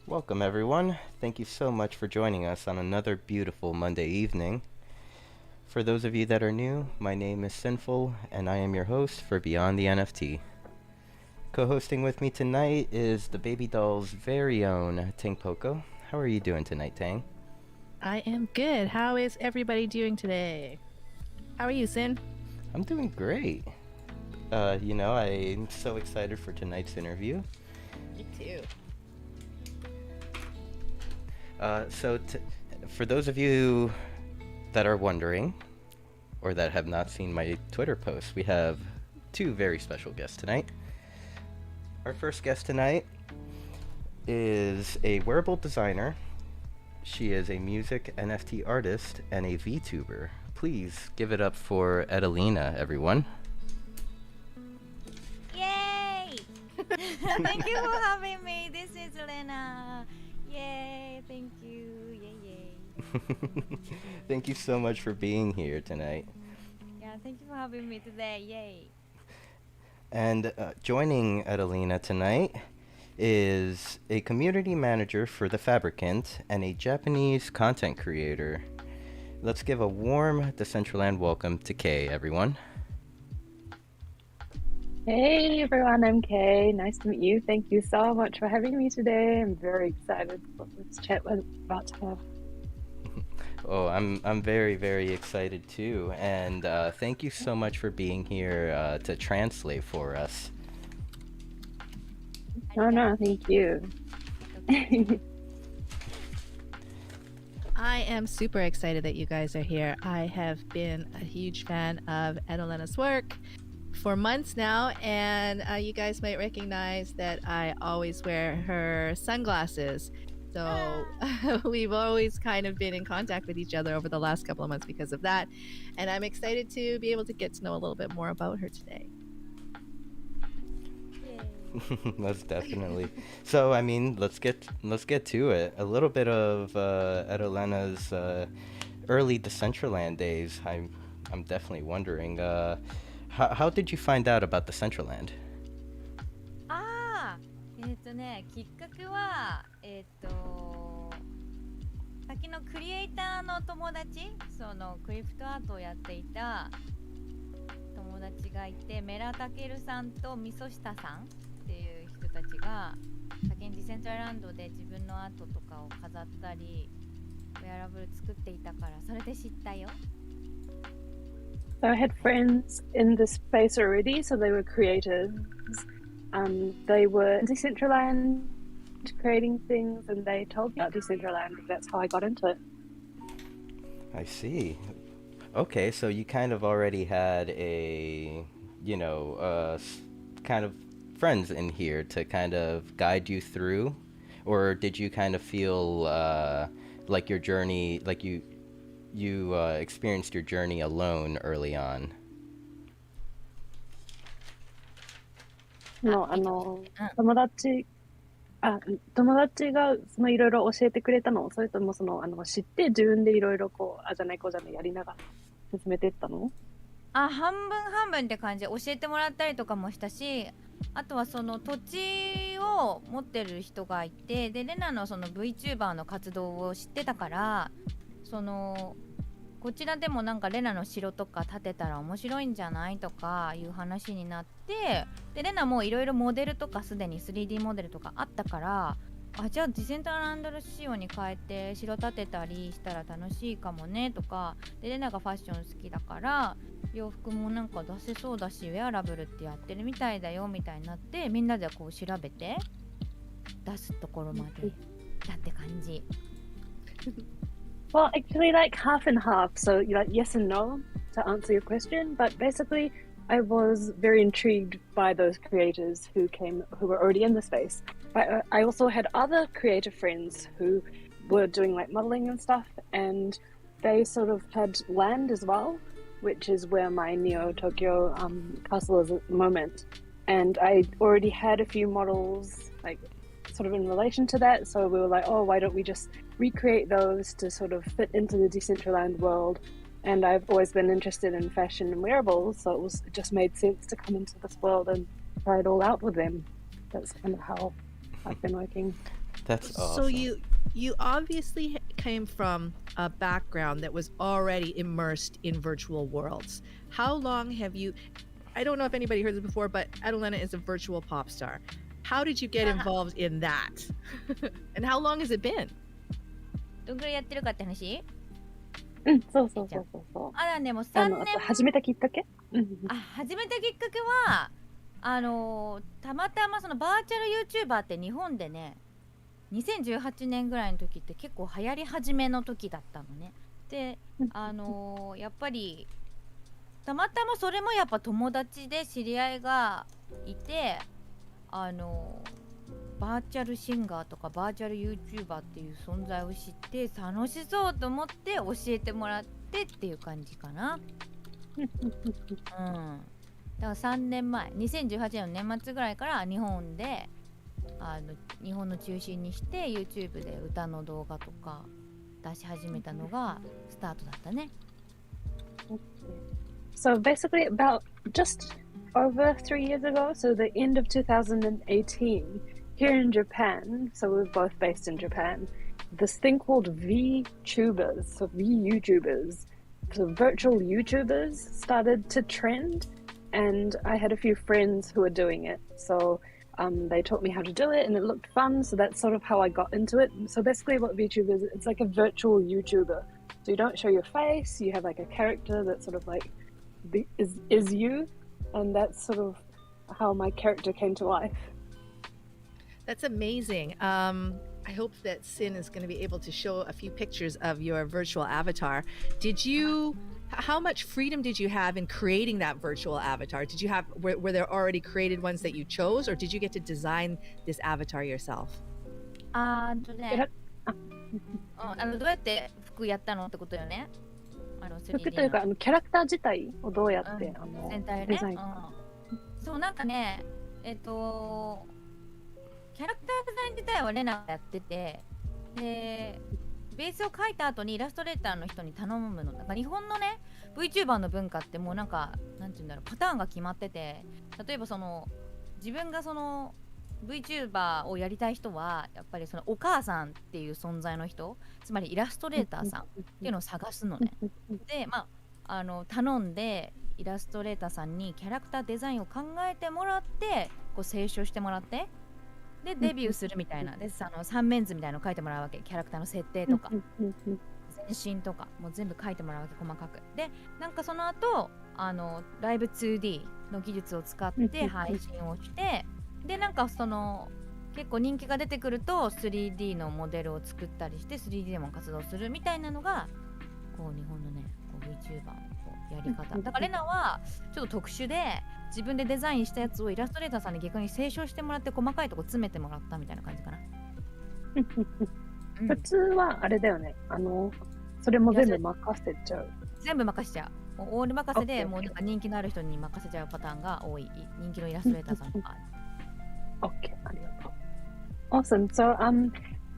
Welcome, everyone. Thank you so much for joining us on another beautiful Monday evening. For those of you that are new, my name is Sinful, and I am your host for Beyond the NFT. Co-hosting with me tonight is the Baby Doll's very own Tang Poco. How are you doing tonight, Tang? I am good. How is everybody doing today? How are you, Sin? I'm doing great. I'm so excited for tonight's interview. Me too. For those of you that are wondering, or that have not seen my Twitter post, we have two very special guests tonight. Our first guest tonight is a wearable designer. She is a music NFT artist and a VTuber. Please give it up for Edolena, everyone. Yay! Thank you for having me. This is Lena. Yay! Thank you. Yay! Thank you so much for being here tonight. Yeah, thank you for having me today. Yay! And joining Edolena tonight is a community manager for The Fabricant and a Japanese content creator. Let's give a warm Decentraland welcome to Kay, everyone. Hey everyone, I'm Kay. Nice to meet you. Thank you so much for having me today. I'm very excited for this chat we're about to have. Oh, I'm very, very excited too. And thank you so much for being here to translate for us. No, thank you. I am super excited that you guys are here. I have been a huge fan of Edolena's work for months now, and you guys might recognize that I always wear her sunglasses. So we've always kind of been in contact with each other over the last couple of months because of that. And I'm excited to be able to get to know a little bit more about her today. Most definitely. So, I mean, let's get to it. A little bit of Edolena's early Decentraland days. I'm definitely wondering, how did you find out about Decentraland? きっかけは先のクリエイターの友達、そのクリプトアートをやっていた友達がいて、メラタケルさんとミソシタさんっていう人たちが先にディセントラランドで自分のアートとかを飾ったりウェアラブル作っていたから、それで知ったよ。So I had friends in this space already, so they were creators. They were in Decentraland creating things, and they told me about Decentraland. That's how I got into it. I see. Okay, so you kind of already had kind of friends in here to kind of guide you through, or did you kind of feel like your journey, like you experienced your journey alone early on? No, 友達がいろいろ教えてくれたの？それとも知って自分でいろいろあじゃないこうじゃないやりながら進めていったの？半分半分って感じで教えてもらったりとかもしたし、あとはその土地を持ってる人がいて、でレナのその VTuber の活動を知ってたから、こちらでもなんかレナの城とか建てたら面白いんじゃないとかいう話になって、でレナもいろいろモデルとかすでに 3D モデルとかあったから、じゃあディセントランド仕様に変えて城建てたりしたら楽しいかもねとかで、レナがファッション好きだから洋服もなんか出せそうだしウェアラブルってやってるみたいだよみたいになって、みんなでこう調べて出すところまでだって感じ。Well, actually, like half and half. So, like yes and no to answer your question. But basically, I was very intrigued by those creators who were already in the space. But I also had other creative friends who were doing like modeling and stuff, and they sort of had land as well, which is where my Neo Tokyo castle is at the moment. And I already had a few models, like sort of in relation to that. So we were like, oh, why don't we just recreate those to sort of fit into the Decentraland world? And I've always been interested in fashion and wearables, so it just made sense to come into this world and try it all out with them. That's kind of how I've been working. That's So awesome. you obviously came from a background that was already immersed in virtual worlds. How long have you I don't know if anybody heard this before, but Edolena is a virtual pop star. How did you get involved in that? And how long has it been? どんぐらいやってるかって話？そうそうそうそうそう。あらね、もう3年。始めたきっかけ？始めたきっかけは、たまたまそのバーチャル YouTuber って日本でね、2018年ぐらいの時って結構流行り始めの時だったのね。で、やっぱりたまたまそれもやっぱ友達で知り合いがいて、バーチャルシンガーとかバーチャル YouTuber っていう存在を知って楽しそうと思って教えてもらってっていう感じかな。だから3年前、2018年の年末ぐらいから日本で日本の中心にして YouTube で歌の動画とか出し始めたのがスタートだったね。So basically, about just over 3 years ago, so the end of 2018, here in Japan, so we're both based in Japan, this thing called VTubers, so VYouTubers, so virtual YouTubers started to trend, and I had a few friends who were doing it. So they taught me how to do it, and it looked fun. So that's sort of how I got into it. So basically, what VTuber is, it's like a virtual YouTuber. So you don't show your face. You have like a character that sort of like is you, and that's sort of how my character came to life. That's amazing. I hope that Sin is going to be able to show a few pictures of your virtual avatar. How much freedom did you have in creating that virtual avatar? Did you have, were there already created ones that you chose, or did you get to design this avatar yourself? どうやって服やったのってことよね。服というかキャラクター自体をどうやって全体デザイン。そうなんかね、キャラクターデザイン自体はレナがやってて、でベースを描いた後にイラストレーターの人に頼むの。なんか日本のね VTuber の文化ってもうなんて言うんだろう、パターンが決まってて、例えば自分がVTuber をやりたい人はやっぱりお母さんっていう存在の人、つまりイラストレーターさんっていうのを探すのね。で、頼んでイラストレーターさんにキャラクターデザインを考えてもらって、こう清書してもらって、でデビューするみたいな。で三面図みたいなの書いてもらうわけ。キャラクターの設定とか全身とかもう全部書いてもらうわけ、細かく。でなんかその後ライブ 2D の技術を使って配信をして、でなんか結構人気が出てくると 3D のモデルを作ったりして 3D でも活動するみたいなのがこう日本のねVTuber のやり方だから。レナはちょっと特殊で自分でデザインしたやつをイラストレーターさんに逆に清書してもらって細かいとこ詰めてもらったみたいな感じかな。普通はあれだよね、それも全部任せちゃう。全部任せちゃう。オール任せで、もうなんか人気のある人に任せちゃうパターンが多い。人気のイラストレーターさんとか。Okay, awesome. So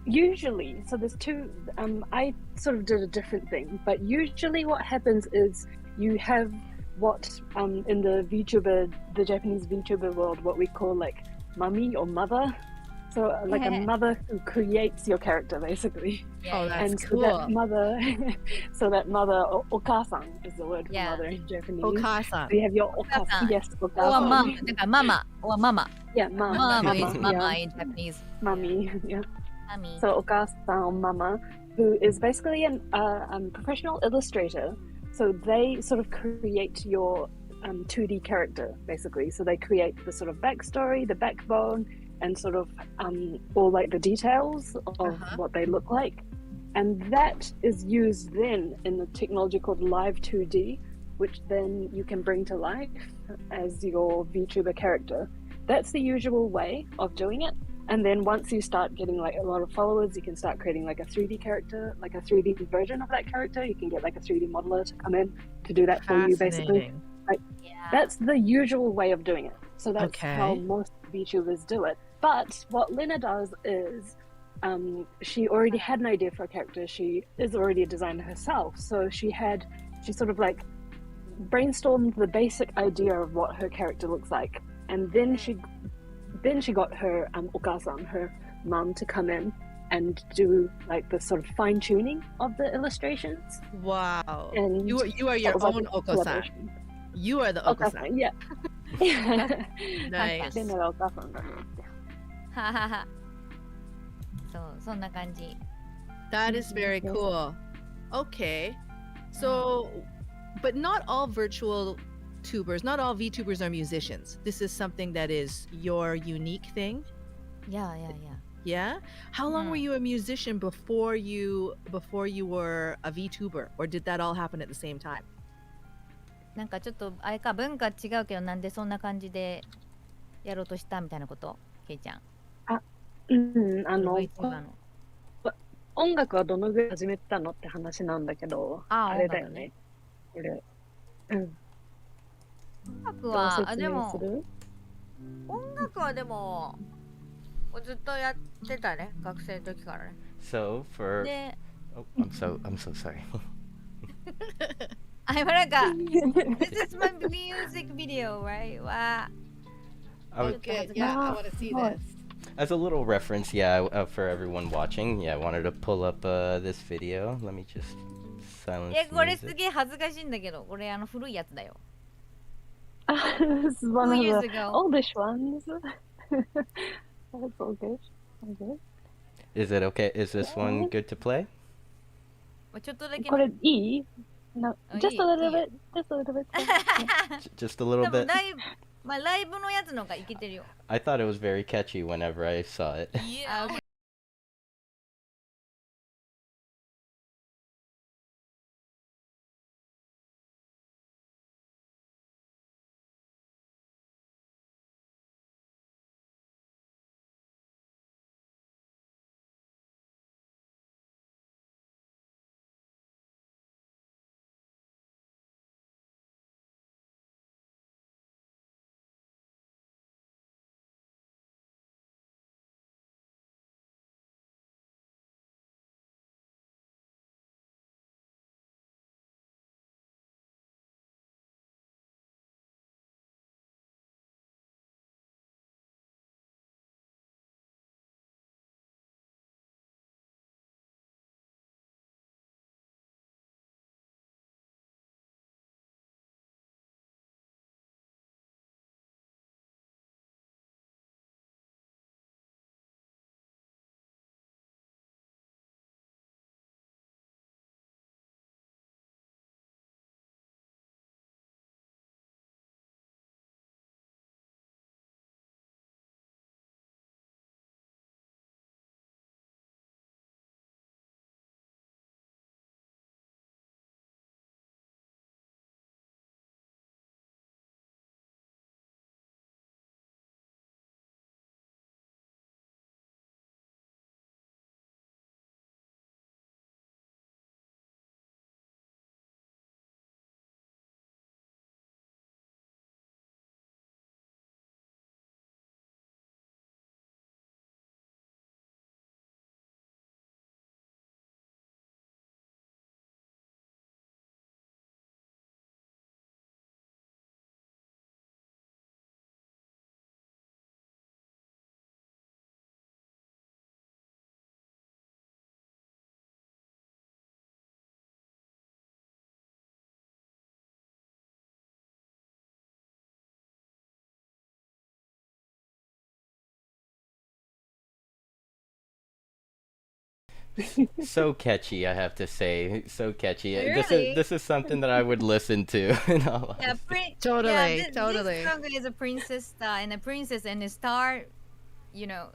usually, so there's two, I sort of did a different thing, but usually what happens is you have what in the Japanese VTuber world, what we call like mummy or mother. So like a mother who creates your character basically. Oh, that's and cool. So that mother, okasan is the word for mother in Japanese. Okasan. So you have your okasan. Yes, okasan. Or mom, だからママ or ママ。Yeah, mom. Mom is mama yeah. in Japanese. Mummy, yeah. Mummy. So okasan or mama, who is basically a professional illustrator. So they sort of create your 2D character basically. So they create the sort of backstory, the backbone, and sort of all like the details of what they look like. And that is used then in the technology called Live 2D, which then you can bring to life as your VTuber character. That's the usual way of doing it. And then once you start getting like a lot of followers, you can start creating like a 3D character, like a 3D version of that character. You can get like a 3D modeler to come in to do that for you basically. Like, that's the usual way of doing it. So that's how most VTubers do it. But what Lena does is she already had an idea for a character. She is already a designer herself. So she sort of like brainstormed the basic idea of what her character looks like. And then she got her okasan, her mum to come in and do like the sort of fine tuning of the illustrations. Wow. And You are that your was like own a Oko-san. collaboration. You are the Oko-san. Okasan, yeah. Yeah. Nice. でね、Okasan だね。ははは。そう、そんな感じ。 That is very Yes. cool. Okay. So, but not all virtual tubers, not all VTubers are musicians. This is something that is your unique thing. いやいやいや。 Yeah. How long were you a musician before you were a VTuber, or did that all happen at the same time? なんかちょっとあれか文化違うけどなんでそんな感じでやろうとしたみたいなことケイちゃん。VTuber の。音楽はどのぐらい始めたのって話なんだけど、あれだよね。これ。音楽は、でも、音楽はでも、ずっとやってたね、学生の時からね。 So for で、 oh, I'm so sorry. あ、今なんか、This is my music video, right? わ I was, Good. Yeah, I want to see this. as a little reference, yeah, for everyone watching, yeah, I wanted to pull up this video. Let me just silence これ the す music. げえ恥ずかしいんだけど、これ古いやつだよ。 This is one Two of years the ago. oldish ones. That's all good. All good. Is it okay? Is this one good to play? ちょっとだけ。これいい? No, Oh, just a little いいよ。 bit. Just a little bit. Just a little 多分 bit. ライブのやつの方がいけてるよ。 I thought it was very catchy whenever I saw it. Yeah. So catchy, I have to say. So catchy. Really? This is something that I would listen to. In all Yeah, honesty. Totally, this totally. song is a princess star and a princess and a star, you know,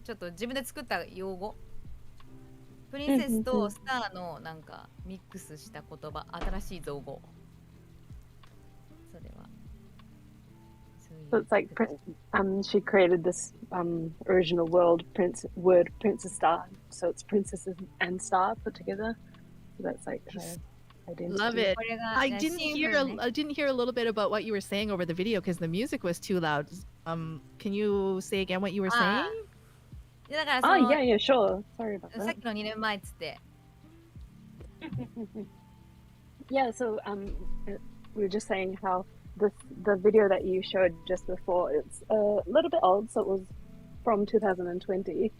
ちょっと自分で作った用語。プリンセスとスターのなんかミックスした言葉、新しい造語。それは。So it's like she created this original word princess star. So it's princess and star put together. So that's like her identity. Love it. これが I didn't hear a little bit about what you were saying over the video because the music was too loud. Can you say again what you were saying? だからそ Oh の yeah, sure. Sorry about さっ that. きの2年前っつって。 Yeah, so we were just saying how the video that you showed just before, it's a little bit old, so it was from 2020,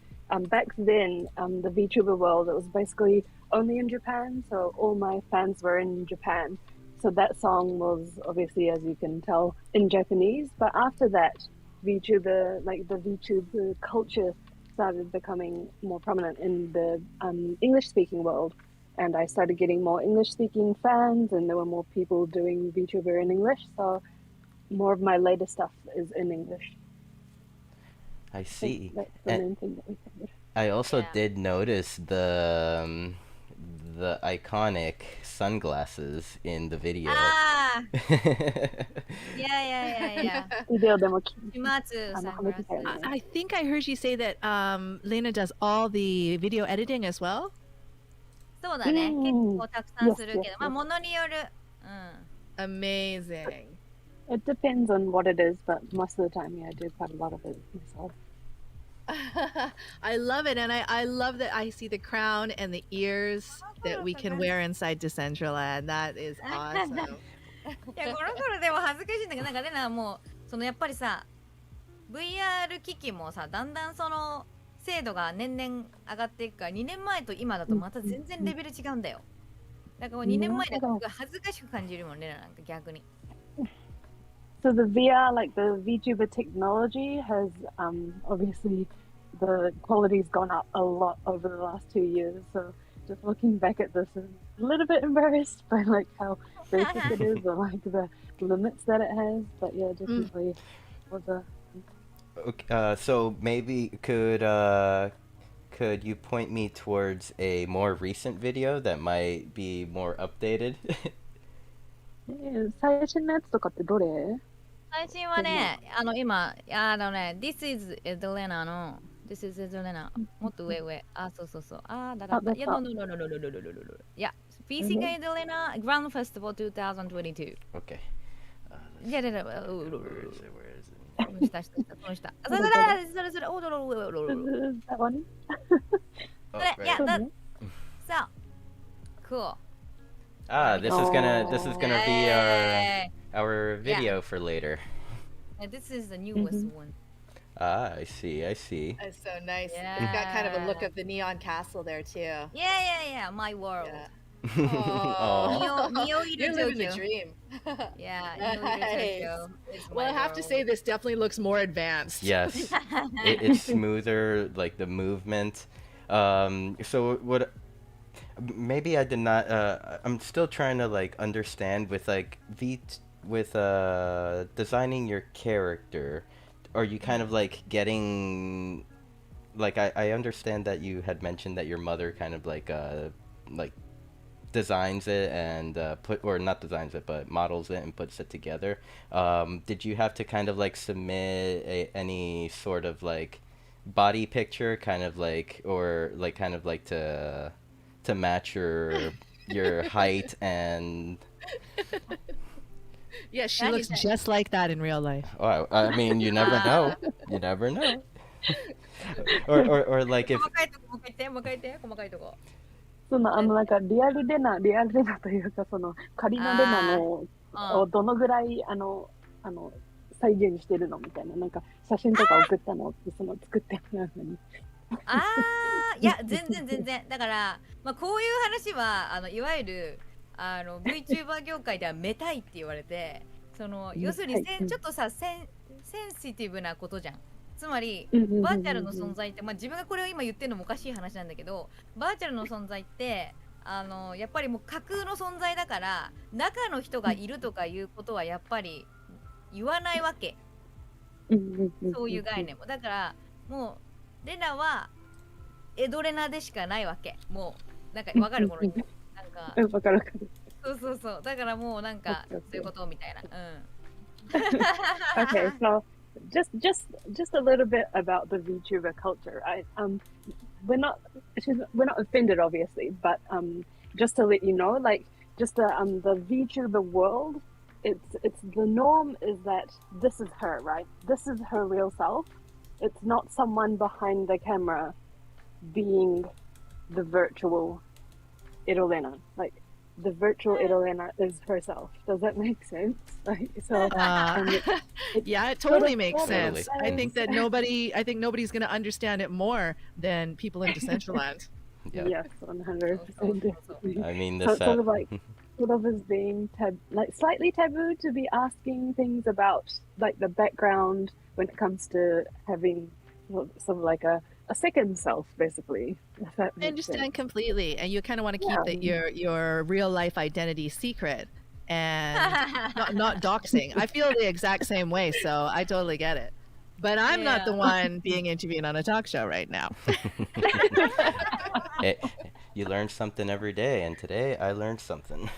back then, the VTuber world, it was basically only in Japan, so all my fans were in Japan. So that song was obviously, as you can tell, in Japanese. But after that, VTuber, like the VTuber culture, started becoming more prominent in the English-speaking world, and I started getting more English-speaking fans, and there were more people doing VTuber in English. So more of my latest stuff is in English. I I think see. that's the And main thing that we covered. I also Yeah. did notice the iconic sunglasses in the video. ああ、いやいやいやいや。ビデオでもします、サンはグラス。めてたよね。 I think I heard you say that Lena does all the video editing as well. そうだね。うん結構たくさんする Yes, けど、 yes, まあ yes. ものによる。Amazing. It depends on what it is, but most of the time, yeah, I do quite a lot of it myself. I love it, and I love that I see the crown and the ears that we can wear inside Decentraland. That is awesome. いや、この頃でも恥ずかしいんだけど、なんかレナもう、そのやっぱりさ、VR 機器もさ、だんだんその精度が年々上がっていくから、2年前と今だとまた全然レベル違うんだよ。だからもう2年前だとすごい恥ずかしく感じるもん、レナなんか逆に。So the VR, like the VTuber technology, has obviously the quality's gone up a lot over the last 2 years. So just looking back at this, I'm a little bit embarrassed by like how basic it is, or like the limits that it has. But yeah, definitely was a. Okay, so maybe could you point me towards a more recent video that might be more updated? 最新のやつとかってどれ？最新はね、今、This is Edolena の、This is Edolena、もっと上上。あ、そうそうそう。あ、だだだ。いや、no, no, no, no, no, no, no, no, no, no. いや、PC Edolena Grand Festival 2022。 Okay. いや、いや、いや、 Where is it? Where is it? その下、その下。それ、それ、おどろ、おどろ、おどろ。 That one? Oh, But, yeah, right. that, so cool. This is gonna be Yay. our video for later. And this is the newest one. Ah, I see. I see. That's so nice. Yeah. You've got kind of a look of the neon castle there too. Yeah, my world. Yeah. Aw. Neo You're living the dream. Yeah, Neo Tokyo is my Well, I have to say this definitely looks more advanced. Yes, it's smoother, like the movement. So what? Maybe I did not. I'm still trying to like understand with like designing your character. Are you kind of like getting like I understand that you had mentioned that your mother kind of like designs it and not designs it but models it and puts it together. Did you have to kind of like submit any sort of like body picture kind of like or like kind of like to match your height and Yeah, she That looks is- just like that in real life. oh, I mean you never know. You never know. or like if 細かいとこもう一回言って、もう一回言って、細かいとこ。なんかリアルレナというかその仮のレナのをどのぐらい再現してるのみたいななんか写真とか送ったのってその作ってもらうのに。あー、いや、全然。だから、まあ、こういう話は、いわゆる、VTuber 業界ではめたいって言われて、要するにちょっとさ、センシティブなことじゃん。つまり、バーチャルの存在って、まあ、自分がこれを今言ってるのもおかしい話なんだけど、バーチャルの存在って、やっぱりもう架空の存在だから、中の人がいるとかいうことはやっぱり言わないわけ。そういう概念も。だから、もう、レナはエドレナでしかないわけ。もう、なんかわかるこの、なんか、わかる。そう。だからもうなんか、そういうことみたいな。Okay, so just a little bit about the VTuber culture. We're not offended obviously, but just to let you know, like just the VTuber world, it's the norm is that this is her, right? This is her real self. It's not someone behind the camera being the virtual Edolena. Like the virtual Edolena is herself. Does that make sense? Like, so Yeah, it sort of totally makes Totally. sense. I think that nobody's going to understand it more than people in Decentraland. Yeah. Yes, 100% definitely. I mean, So this it's sort of like sort of as being like slightly taboo to be asking things about like the background when it comes to having sort of like a second self, basically. If that I makes understand sense. completely, and you kind of want to keep Yeah. your real life identity secret and not doxing. I feel the exact same way, so I totally get it. But I'm not the one being interviewed on a talk show right now. You learn something every day, and today I learned something.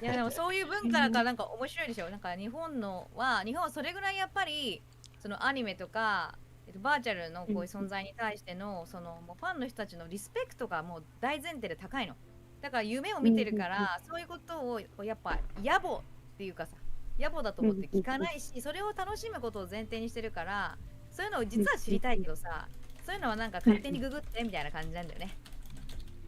いやでもそういう文化だからなんか面白いでしょ。なんか日本はそれぐらいやっぱりそのアニメとか、バーチャルのこういう存在に対してのそのもうファンの人たちのリスペクトがもう大前提で高いの。だから夢を見てるからそういうことをやっぱ野暮っていうかさ、野暮だと思って聞かないし、それを楽しむことを前提にしてるから、そういうのを実は知りたいけどさ、そういうのはなんか勝手にググってみたいな感じなんだよね。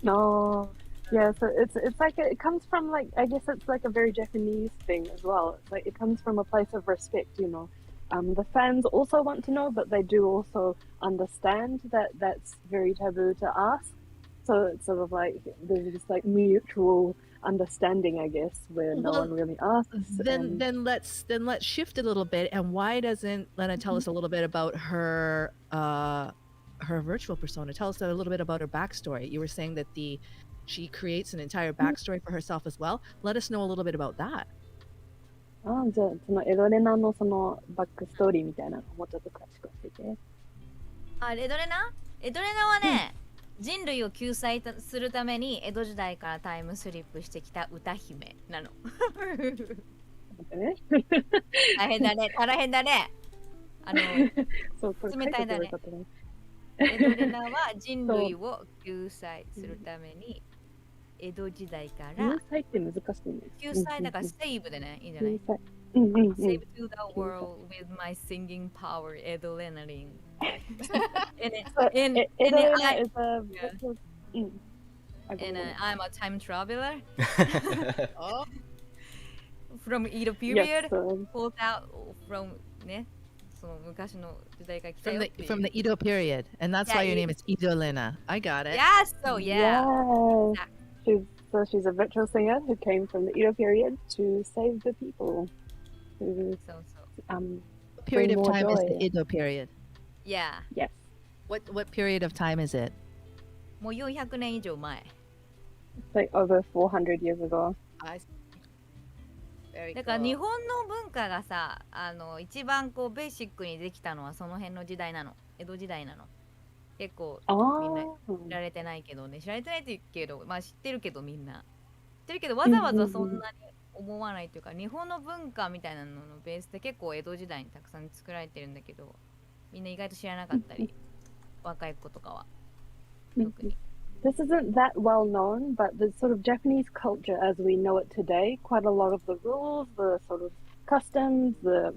No. Yeah, so it's like it comes from like I guess it's like a very Japanese thing as well. It's like it comes from a place of respect, you know. The fans also want to know, but they do also understand that that's very taboo to ask. So it's sort of like there's just like mutual understanding, I guess, where no one really asks. Then let's shift a little bit. And why doesn't Lena tell us a little bit about her virtual persona? Tell us a little bit about her backstory. You were saying that she creates an entire backstory for herself as well. Let us know a little bit about that. じゃあそのエドレナのそのバックストーリーみたいなのもうちょっと詳しく教えて。エドレナはね、人類を救済するために江戸時代からタイムスリップしてきた歌姫なの。大変だね。冷たいだね。エドレナは人類を救済するために江戸時代から救済って難しいね。救済だからセーブでね、いいんじゃない？ Save to the world with my singing power, Edolena ring. And I'm a time traveler from Edo period, pulled out from ね、その昔の時代から来たよっていう。From the Edo period, and that's why your name is Edolena. I got it. Yes, so yeah. She's a virtual singer who came from the Edo period to save the people. What period of time is the Edo period? Yeah. Yes. What period of time is it? もう400年以上前。It's like over 400 years ago. だから日本の文化がさ、一番こうベーシックにできたのはその辺の時代なの。江戸時代なの。結構みんな知られてないけどね、知られてないって言うけど、まあ知ってるけどみんな。知ってるけどわざわざそんなに思わないというか、日本の文化みたいなののベースって結構江戸時代にたくさん作られてるんだけど、みんな意外と知らなかったり、若い子とかは特に。This isn't that well known, but the sort of Japanese culture as we know it today, quite a lot of the rules, the sort of customs, the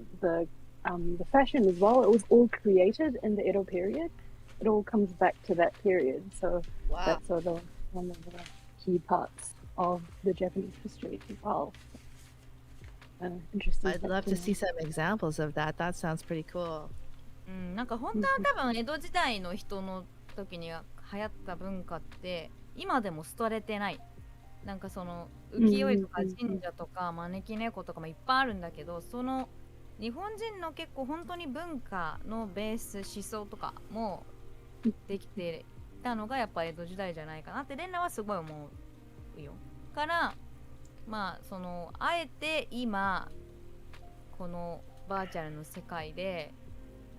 fashion as well, it was all created in the Edo period. It all comes back to that period. So that's sort of one of the key parts of the Japanese history as well. Interesting. I'd love to see some examples of that. That sounds pretty cool. なんか本当は多分江戸時代の人の時には流行った文化って今でも廃れてない。なんかその浮世絵とか神社とか招き猫とかもいっぱいあるんだけど、その日本人の結構本当に文化のベース思想とかもできていたのがやっぱ江戸時代じゃないかなってレンナはすごい思うよ。からまあそのあえて今このバーチャルの世界で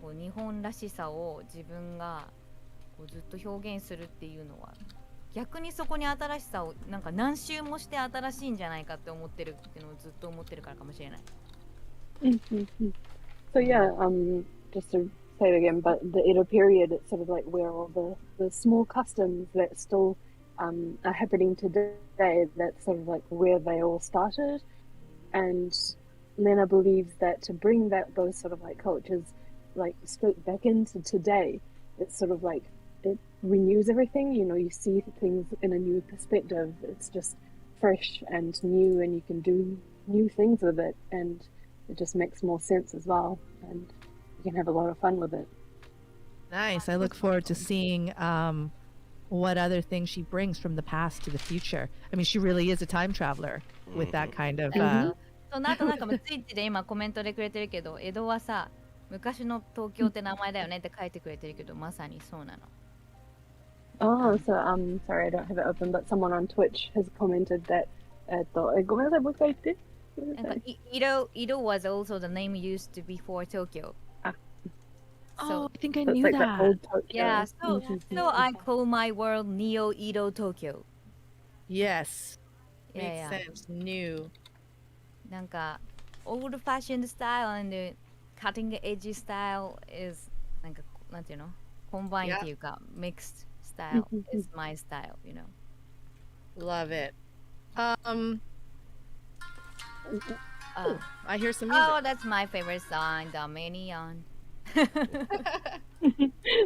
こう日本らしさを自分がこうずっと表現するっていうのは逆にそこに新しさをなんか何周もして新しいんじゃないかって思ってるっていうのをずっと思ってるからかもしれない。So yeah, just to say it again, but the Edo period, it's sort of like where all the small customs that still are happening today, that's sort of like where they all started. And Lena believes that to bring those sort of like cultures like straight back into today, it's sort of like it renews everything. You know, you see things in a new perspective. It's just fresh and new, and you can do new things with it, and it just makes more sense as well, and you can have a lot of fun with it. Nice. I look forward to seeing what other things she brings from the past to the future. I mean, she really is a time traveler with that kind of. その後なんかもツイッチで今コメントでくれてるけど、江戸はさ、昔の東京って名前だよねって書いてくれてるけど、まさにそうなの。Oh, so sorry, I don't have it open, but someone on Twitch has commented that. ごめんなさい、もう一回言って。なんかEdo was also the name used to before Tokyo. Oh, I think I So it's knew like that. that old Tokyo. Yeah, so I call my world Neo Edo Tokyo. Yes. Yeah, Makes sense. New. なんか old fashioned style and cutting edge style is なんかなんていうの combined っていうか mixed style is my style, you know. Love it. Oh, I hear some music. oh, that's my favorite song, Dominion.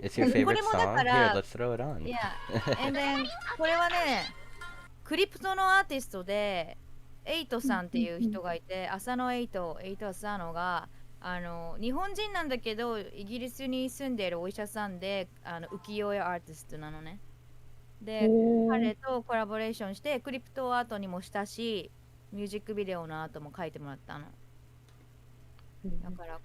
It's your favorite これもだ song? から Here, let's throw it on. Yeah. And then これはね、クリプトのアーティストでエイトさんっていう人がいて、浅野エイト浅野が日本人なんだけどイギリスに住んでいるお医者さんで浮世絵アーティストなのね。で、彼とコラボレーションしてクリプトアートにもしたし、ミュージックビデオのアートも描いてもらったの。だから。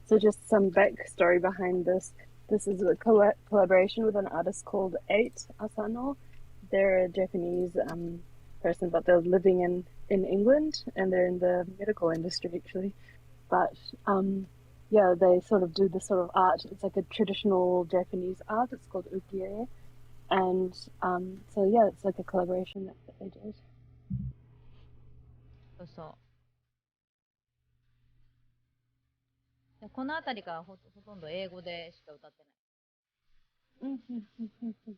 So just some backstory behind this. This is a collaboration with an artist called 8 Asano. They're a Japanese person, but they're living in England, and they're in the medical industry actually. But yeah, they sort of do this sort of art. It's like a traditional Japanese art. It's called ukiyo, and so yeah, it's like a collaboration that they did. そうそう。この辺りからほとんど英語でしか歌ってない。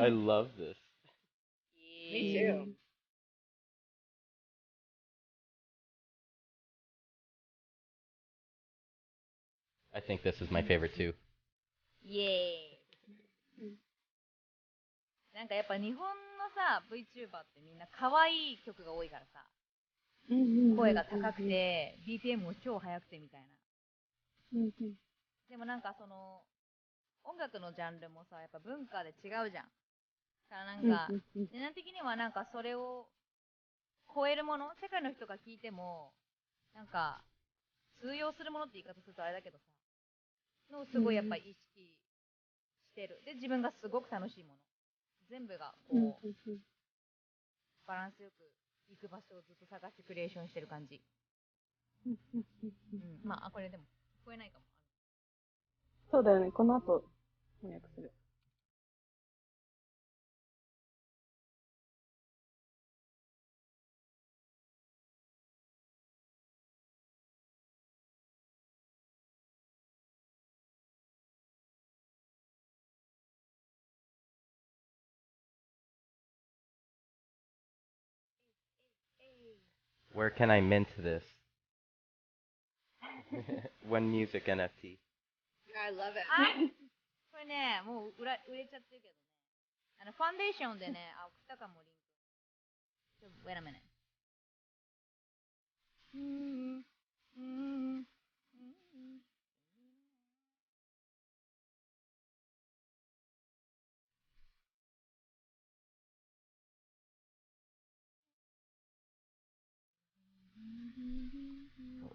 I love this. Me too. I think this is my favorite too. イエーイ。なんかやっぱ日本のさ VTuber ってみんな可愛い曲が多いからさ、声が高くて BPM も超速くてみたいな。でもなんかその音楽のジャンルもさやっぱ文化で違うじゃん。だからなんか値段的にはなんかそれを超えるもの、世界の人が聞いてもなんか通用するものって言い方するとあれだけどさ、のすごいやっぱ意識してる。で自分がすごく楽しいもの。全部がこう、バランスよく行く場所をずっと探してクリエーションしてる感じ。まあこれでも聞こえないかも。そうだよね。この後翻訳する。Where can I mint this? One music NFT. I love it. これね、もう売れちゃってるけどね。ファンデーションでね、送ったかもリンク。Wait a minute.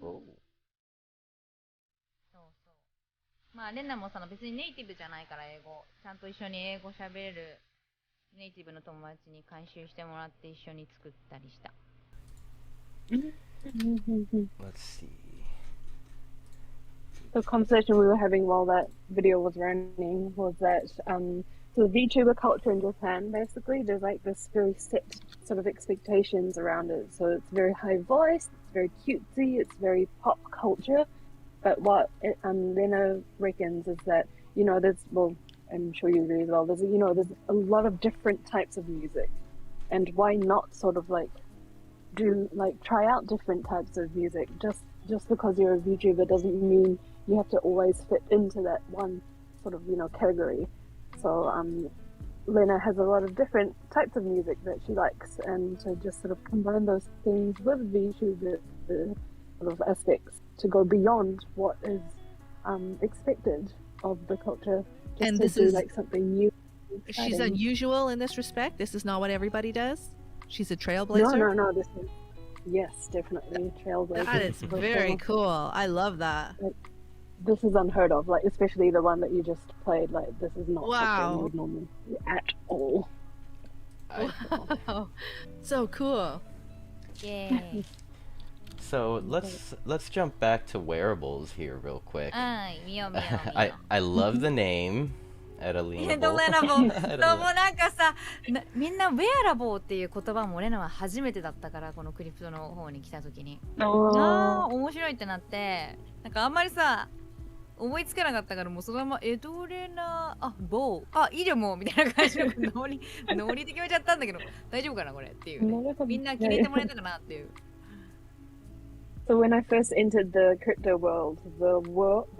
Oh. そうそう。まあレナもさ、別にネイティブじゃないから英語、ちゃんと一緒に英語喋れるネイティブの友達に監修してもらって一緒に作ったりした。Let's see. The conversation we were having while that video was running was that So the VTuber culture in Japan, basically, there's like this very set sort of expectations around it. So it's very high voice, it's very cutesy, it's very pop culture. But what Lena reckons is that, well, I'm sure you agree as well, there's a lot of different types of music. And why not sort of try out different types of music? Just because you're a VTuber doesn't mean you have to always fit into that one sort of, category. So Lena has a lot of different types of music that she likes, and to just sort of combine those things with VTuber sort of aspects to go beyond what is expected of the culture, just And to this do is- like something new. She's exciting. unusual in this respect. This is not what everybody does. She's a trailblazer. No, this is, yes, definitely trailblazer. That is for very sure. cool. I love that. This is unheard of, like especially the one that you just played. Like this is not Wow. something you would normally do at all. Wow. So cool. イエーイ So let's jump back to wearables here real quick. うん見よう見よう見よう I love the name, Edolena. ヘッドレナボーそうもうなんかさみんなウェアラボーっていう言葉もレナは初めてだったからこのクリプトの方に来た時にあー面白いってなってなんかあんまりさ思いつかなかったからもうそのままエドレナボーいいでもみたいな感じのノリで決めちゃったんだけど大丈夫かなこれっていうねみんな気に入ってもらえたかなっていう So when I first entered the crypto world, the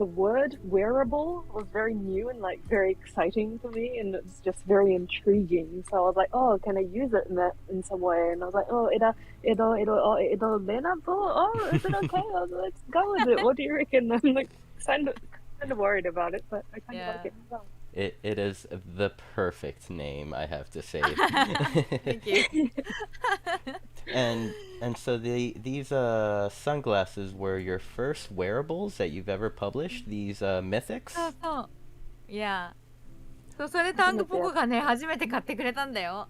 word wearable was very new and like very exciting to me, and it's just very intriguing. So I was like, oh, can I use it in some way? And I was like, oh, Edolena, oh, is it okay? I was like, let's go with it. What do you reckon? I'm like kind of worried about it, but I kind of like it as well. It is the perfect name, I have to say. Thank you. And so these sunglasses were your first wearables that you've ever published. These mythics. そうそういやそうそれタンクポコがね初めて買ってくれたんだよ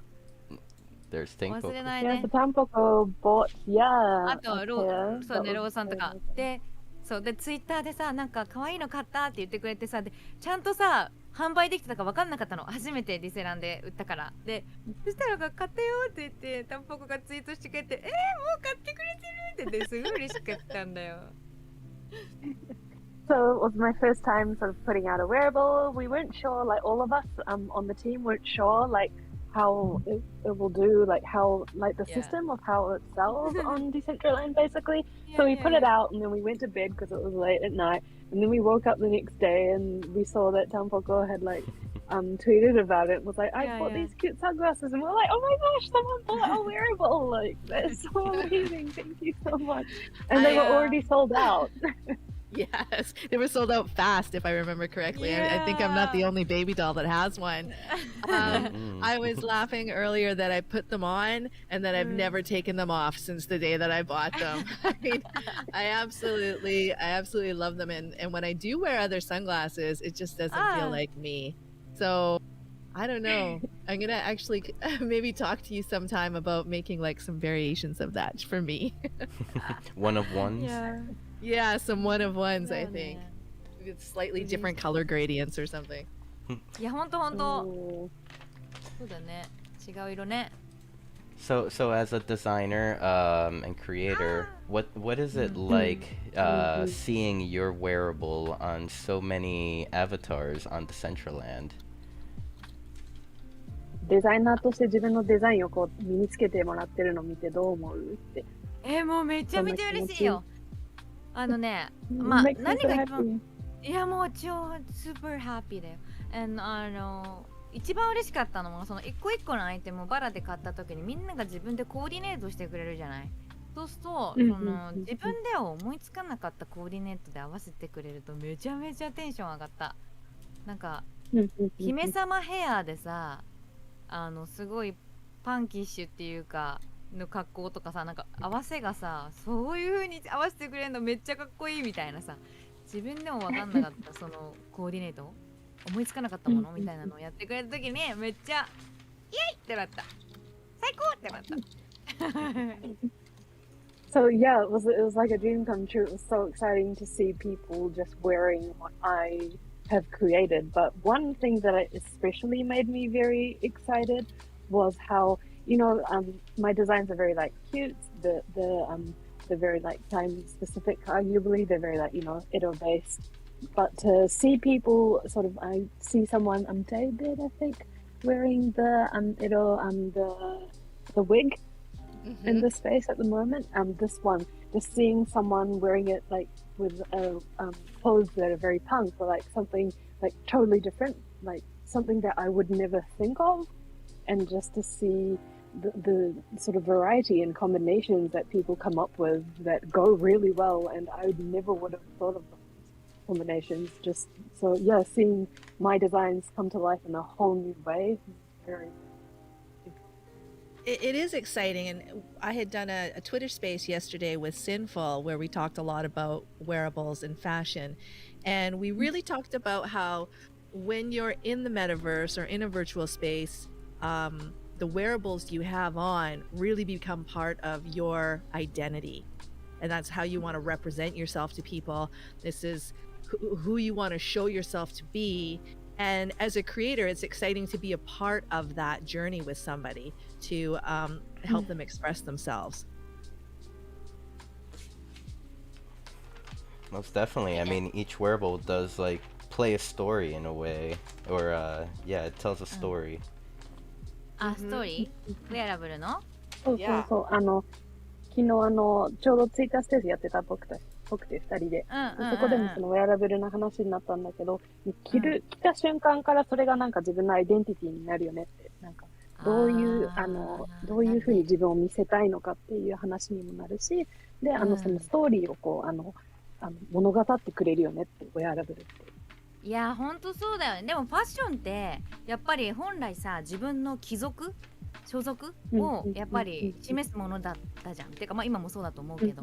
There's 忘 Tinkpo. れない Yeah, ね the Tampoko bought, yeah. あと okay, そう that ね was ローさんとか very でそうでツイッターでさなんか可愛いの買ったって言ってくれてさでちゃんとさ販売できてたか分かんなかったの初めてリセランで売ったからでそしたら買ったよって言ってタンポコがツイートしてくれてもう買ってくれてるってすごい嬉しかったんだよ So it was my first time sort of putting out a wearable. We weren't sure, like all of us on the team weren't sure, like how it will do, like how, like the Yeah. system of how it sells on Decentraland, basically. So we put it out and then we went to bed because it was late at night. And then we woke up the next day and we saw that Tampoko had like tweeted about it. Was like, I Yeah, bought yeah. these cute sunglasses, and we're like, oh my gosh, someone bought a wearable! Like that's so amazing. Thank you so much. And they were already sold out. Yes, they were sold out fast, if I remember correctly. I think I'm not the Yeah. only baby doll that has one. I was laughing earlier that I put them on and that I've never taken them off since the day that I bought them. I mean, I absolutely love them. And when I do wear other sunglasses, it just doesn't feel like me. So I don't know. I'm gonna actually maybe talk to you sometime about making like some variations of that for me. One of ones. Yeah, some one of ones, I そうね think. With slightly different color gradients or something. いやほんとほんと Oh. そうだね違う色ね So as a designer and creator, what is it like seeing your wearable on so many avatars on Decentraland? デザイナーとして自分のデザインをこう身につけてもらってるのを見てどう思うって。もうめちゃめちゃ嬉しいよあのねまあ Makes me 何 so が一番 happy. いやもう超スーパーハッピーだよ。一番嬉しかったのはその一個一個のアイテムをバラで買った時にみんなが自分でコーディネートしてくれるじゃない。そうするとうんその自分では思いつかなかったコーディネートで合わせてくれるとめちゃめちゃテンション上がった。なんか姫様ヘアでさすごいパンキッシュっていうかの格好とかさなんか合わせがさそういう風に合わせてくれるのめっちゃかっこいいみたいなさ自分でも分かんなかったそのコーディネート思いつかなかったものみたいなのをやってくれた時にめっちゃイエイってなった最高ってなった So yeah, it was like a dream come true. It was so exciting to see people just wearing what I have created. But one thing that especially made me very excited was how, my designs are very like cute. They're very like time specific, arguably. They're very like, Edo based. But to see people I see someone, David, I think, wearing the Edo, the wig in the space at the moment. This one, just seeing someone wearing it like with clothes that are very punk, or like something like totally different, like something that I would never think of, and just to see the sort of variety and combinations that people come up with that go really well, and I never would have thought of those combinations. Just so seeing my designs come to life in a whole new way, very. It is exciting, and I had done a Twitter space yesterday with Sinful where we talked a lot about wearables and fashion, and we really talked about how when you're in the metaverse or in a virtual space, the wearables you have on really become part of your identity, and that's how you want to represent yourself to people. This is who you want to show yourself to be. And as a creator, it's exciting to be a part of that journey with somebody to help them express themselves. Most definitely. I mean, each wearable does like play a story in a way, or it tells a story. あ、ストーリー？ウェアラブルの？そうそうそう。昨日ちょうどツイッターステージやってた僕て2人で、そこでもそのウェアラブルな話になったんだけど、着た瞬間からそれがなんか自分のアイデンティティになるよねって、なんかどういうふうに自分を見せたいのかっていう話にもなるし、でそのストーリーをこう物語ってくれるよねってウェアラブルって。いやほんとそうだよね。でもファッションってやっぱり本来さ、自分の所属をやっぱり示すものだったじゃん。てか今もそうだと思うけど、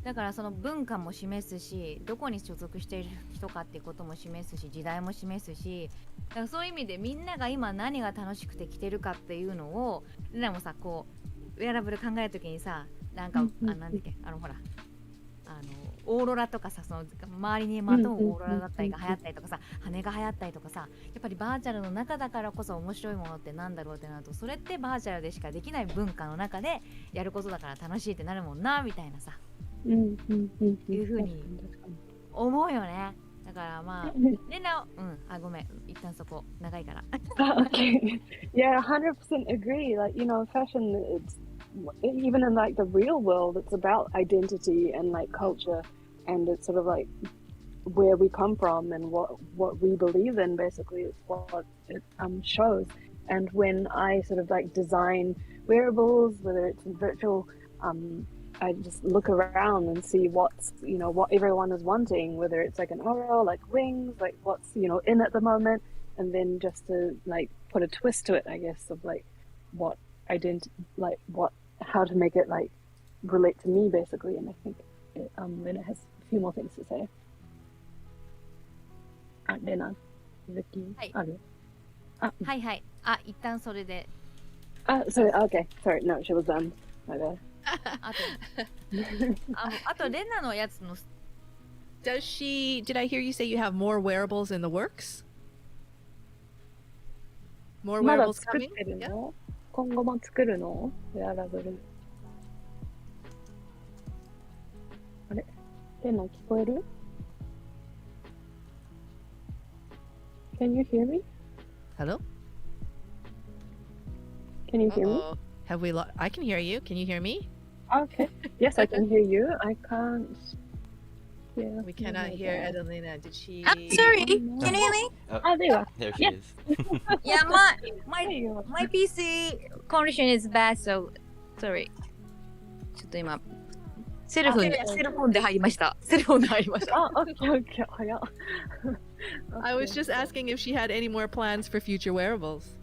だからその文化も示すし、どこに所属している人かっていうことも示すし、時代も示すし、だからそういう意味でみんなが今何が楽しくて着てるかっていうのをレナもさ、こうウェアラブル考えるときにさ、なんかなんだっけ、ほらオーロラとかさ、その周りにまとうオーロラだったりが流行ったりとかさ、羽が流行ったりとかさ、やっぱりバーチャルの中だからこそ面白いものってなんだろうってなると、それってバーチャルでしかできない文化の中でやることだから楽しいってなるもんなみたいなさ、いう風に思うよね。だからまあレナごめん、一旦そこ長いから。Okay. Yeah, 100% agree. Like, fashion, it's even in like the real world, it's about identity and like culture, and it's sort of like where we come from and what we believe in. Basically, it's what it shows. And when I sort of like design wearables, whether it's virtual, I just look around and see what's what everyone is wanting, whether it's like an aura, like wings, like what's in at the moment, and then just to like put a twist to it, I guess, of like what how to make it like relate to me basically. And I think Lena has a few more things to say. Lena, Vicky, はいはい、一旦それで。Sorry, okay, sorry, no, she was done. My bad. あとレナのやつの。Did I hear you say you have more wearables in the works? More wearables coming? 今後も作るの？ウェアラブル。あれ？レナ聞こえる？ Can you hear me? Hello? Can you hear me? Have we I can hear you. Can you hear me? Okay. Yes, I can hear you. I can't hear. We cannot hear Edolena. Did she? Sorry. Can you hear me? There she is. Yeah, my PC condition is bad, so sorry. ちょっと今セルフォンで入りました。セルフォンで入りました。Okay. 早っ。I was just asking if she had any more plans for future wearables.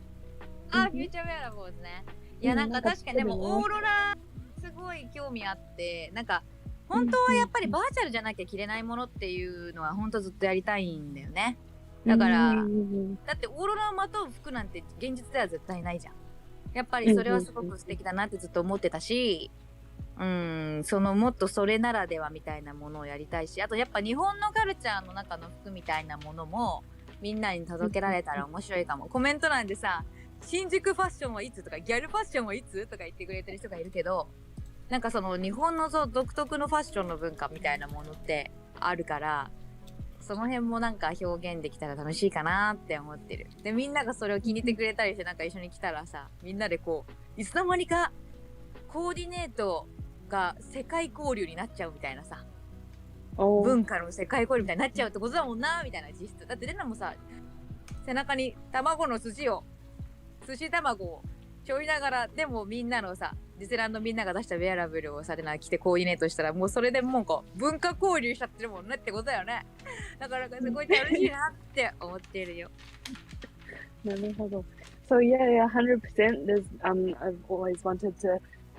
フューチャーウェアラブルね。いやなんか確かにでもオーロラすごい興味あって、なんか本当はやっぱりバーチャルじゃなきゃ着れないものっていうのは本当ずっとやりたいんだよね。だからだってオーロラをまとう服なんて現実では絶対ないじゃん。やっぱりそれはすごく素敵だなってずっと思ってたし、そのもっとそれならではみたいなものをやりたいし、あとやっぱ日本のカルチャーの中の服みたいなものもみんなに届けられたら面白いかも。コメント欄でさ、新宿ファッションはいつとかギャルファッションはいつとか言ってくれてる人がいるけど、なんかその日本の独特のファッションの文化みたいなものってあるから、その辺もなんか表現できたら楽しいかなって思ってる。でみんながそれを気に入ってくれたりして、なんか一緒に来たらさ、みんなでこういつの間にかコーディネートが世界交流になっちゃうみたいなさ、文化の世界交流みたいになっちゃうってことだもんなみたいな。実質だってレナもさ、背中に卵の寿司卵を背負いながら、でもみんなのさ、ディズランドみんなが出したウェアラブルをさ、レナ着てコーディネートしたら、もうそれでもうこう文化交流しちゃってるもんねってことだよね。だからすごい楽しいなって思ってるよ。なるほど。So yeah, 100%. There's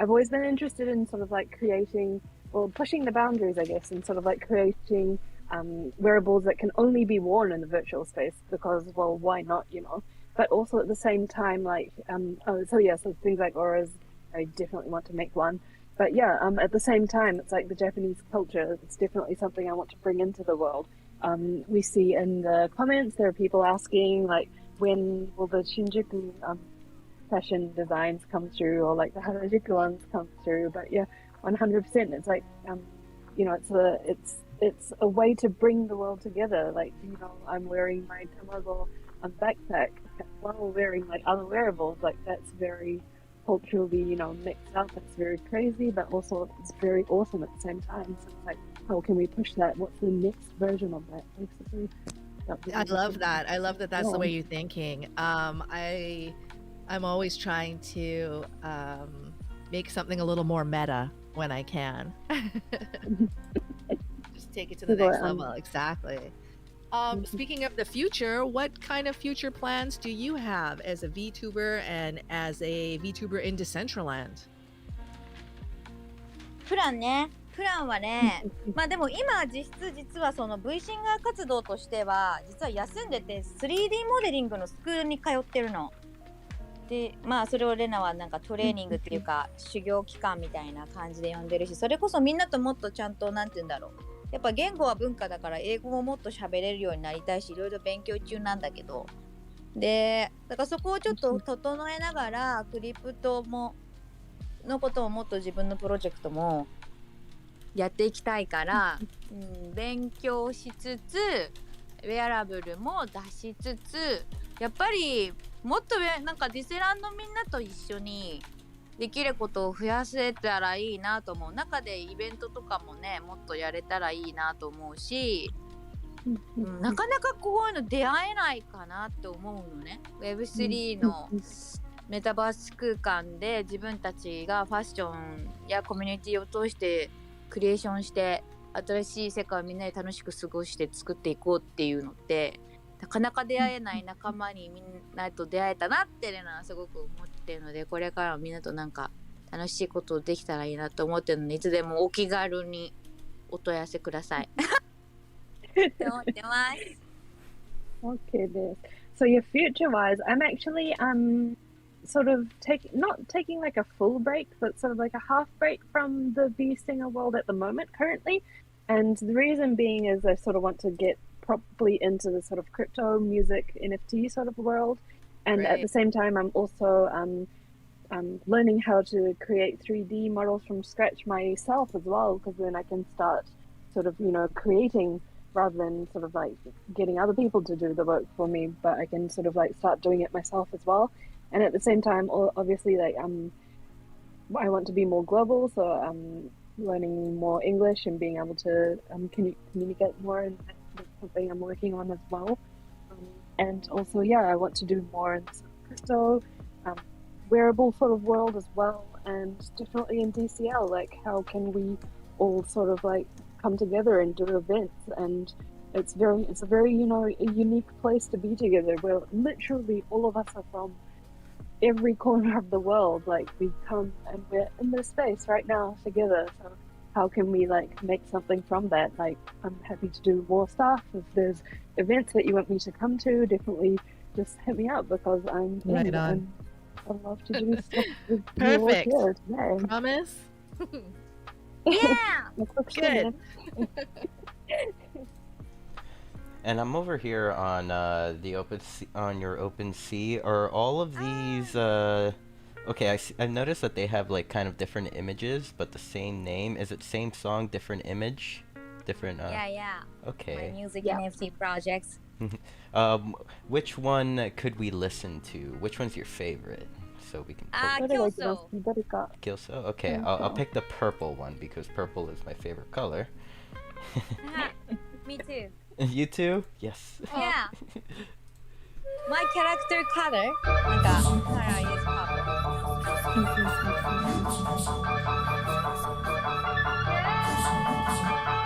I've always been interested in sort of like creating, or pushing the boundaries, I guess, and sort of like creating wearables that can only be worn in the virtual space because, well, why not, you know? But also at the same time, like, so things like auras, I definitely want to make one. But yeah, at the same time, it's like the Japanese culture. It's definitely something I want to bring into the world. We see in the comments there are people asking like, when will the Shinjuku fashion designs come through, or like the Harajuku ones come through? But yeah, 100%. It's like, you know, it's a way to bring the world together. Like, you know, I'm wearing my Tamago backpack while wearing like other wearables. Like that's very culturally, you know, mixed up. It's very crazy, but also it's very awesome at the same time. So it's like, how can we push that? What's the next version of that, basically? I love that. I love that that's the way you're thinking. I'm always trying to make something a little more meta when I can. Just take it to the next level. Exactly. Speaking of the future, what kind of future plans do you have as a VTuber and as a VTuber in Decentraland? プランはね、まあでも今実はその V シンガー活動としては実は休んでて 3D モデリングのスクールに通ってるの。で、まあそれをレナはなんかトレーニングっていうか修行期間みたいな感じで呼んでるし、それこそみんなともっとちゃんとなんて言うんだろう。やっぱ言語は文化だから英語ももっと喋れるようになりたいし、いろいろ勉強中なんだけど。で、だからそこをちょっと整えながらクリプトのことをもっと自分のプロジェクトもやっていきたいから、勉強しつつウェアラブルも出しつつ、やっぱりもっとなんかディスランドみんなと一緒にできることを増やせたらいいなと思う。中でイベントとかもね、もっとやれたらいいなと思うし、なかなかこういうの出会えないかなって思うのね。 Web3 のメタバース空間で自分たちがファッションやコミュニティを通してクリエーションして新しい世界をみんなで楽しく過ごして作っていこうっていうのってなかなか出会えない仲間にみんなと出会えたなっていうのはすごく思ってるので、これからはみんなとなんか楽しいことできたらいいなと思ってるので、いつでもお気軽にお問い合わせくださいって思ってます。Okay, this. So your future-wise, I'm actually sort of not taking like a full break, but sort of like a half break from the V Singer world at the moment currently. And the reason being is I sort of want to get properly into the sort of crypto music NFT sort of world. And at the same time, I'm also learning how to create 3D models from scratch myself as well, because then I can start sort of, you know, creating rather than sort of like getting other people to do the work for me, but I can sort of like start doing it myself as well. And at the same time, obviously, like I want to be more global, so I'm learning more English and being able to communicate more, and that's something I'm working on as well. And also, yeah, I want to do more in the crypto, wearable sort of world as well, and definitely in DCL, like how can we all sort of like come together and do events. And it's a very, you know, a unique place to be together, where literally all of us are from every corner of the world. Like we come and we're in this space right now together, so how can we like make something from that? Like I'm happy to do more stuff. If there's events that you want me to come to, definitely just hit me up, because I'm right on. I love to do stuff with Perfect. you all here today. Promise? Yeah. Good. And I'm over here on the on your OpenSea. Are all of these okay, I've noticed that they have like kind of different images but the same name. Is it same song, different image? Different Yeah. My okay. music Yeah. NFT projects. Um which one could we listen to? Which one's your favorite? So we can Ah, どれが一番 Kyoso. 好き？どれか。Kilso? Okay, Mm, I'll yeah. pick the purple one because purple is my favorite color. Me too. You too? Yes. Yeah. My character color. なんか color is purple.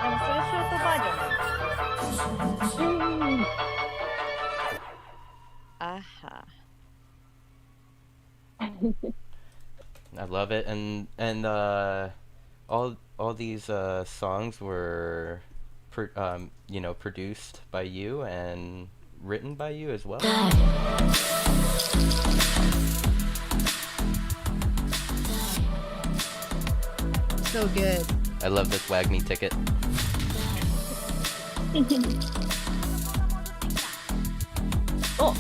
でもそれショートバージョンなんだ。うん。あは。I love it, and all these songs were, you know, produced by you and written by you as well. So good. I love this Wag Me ticket. お、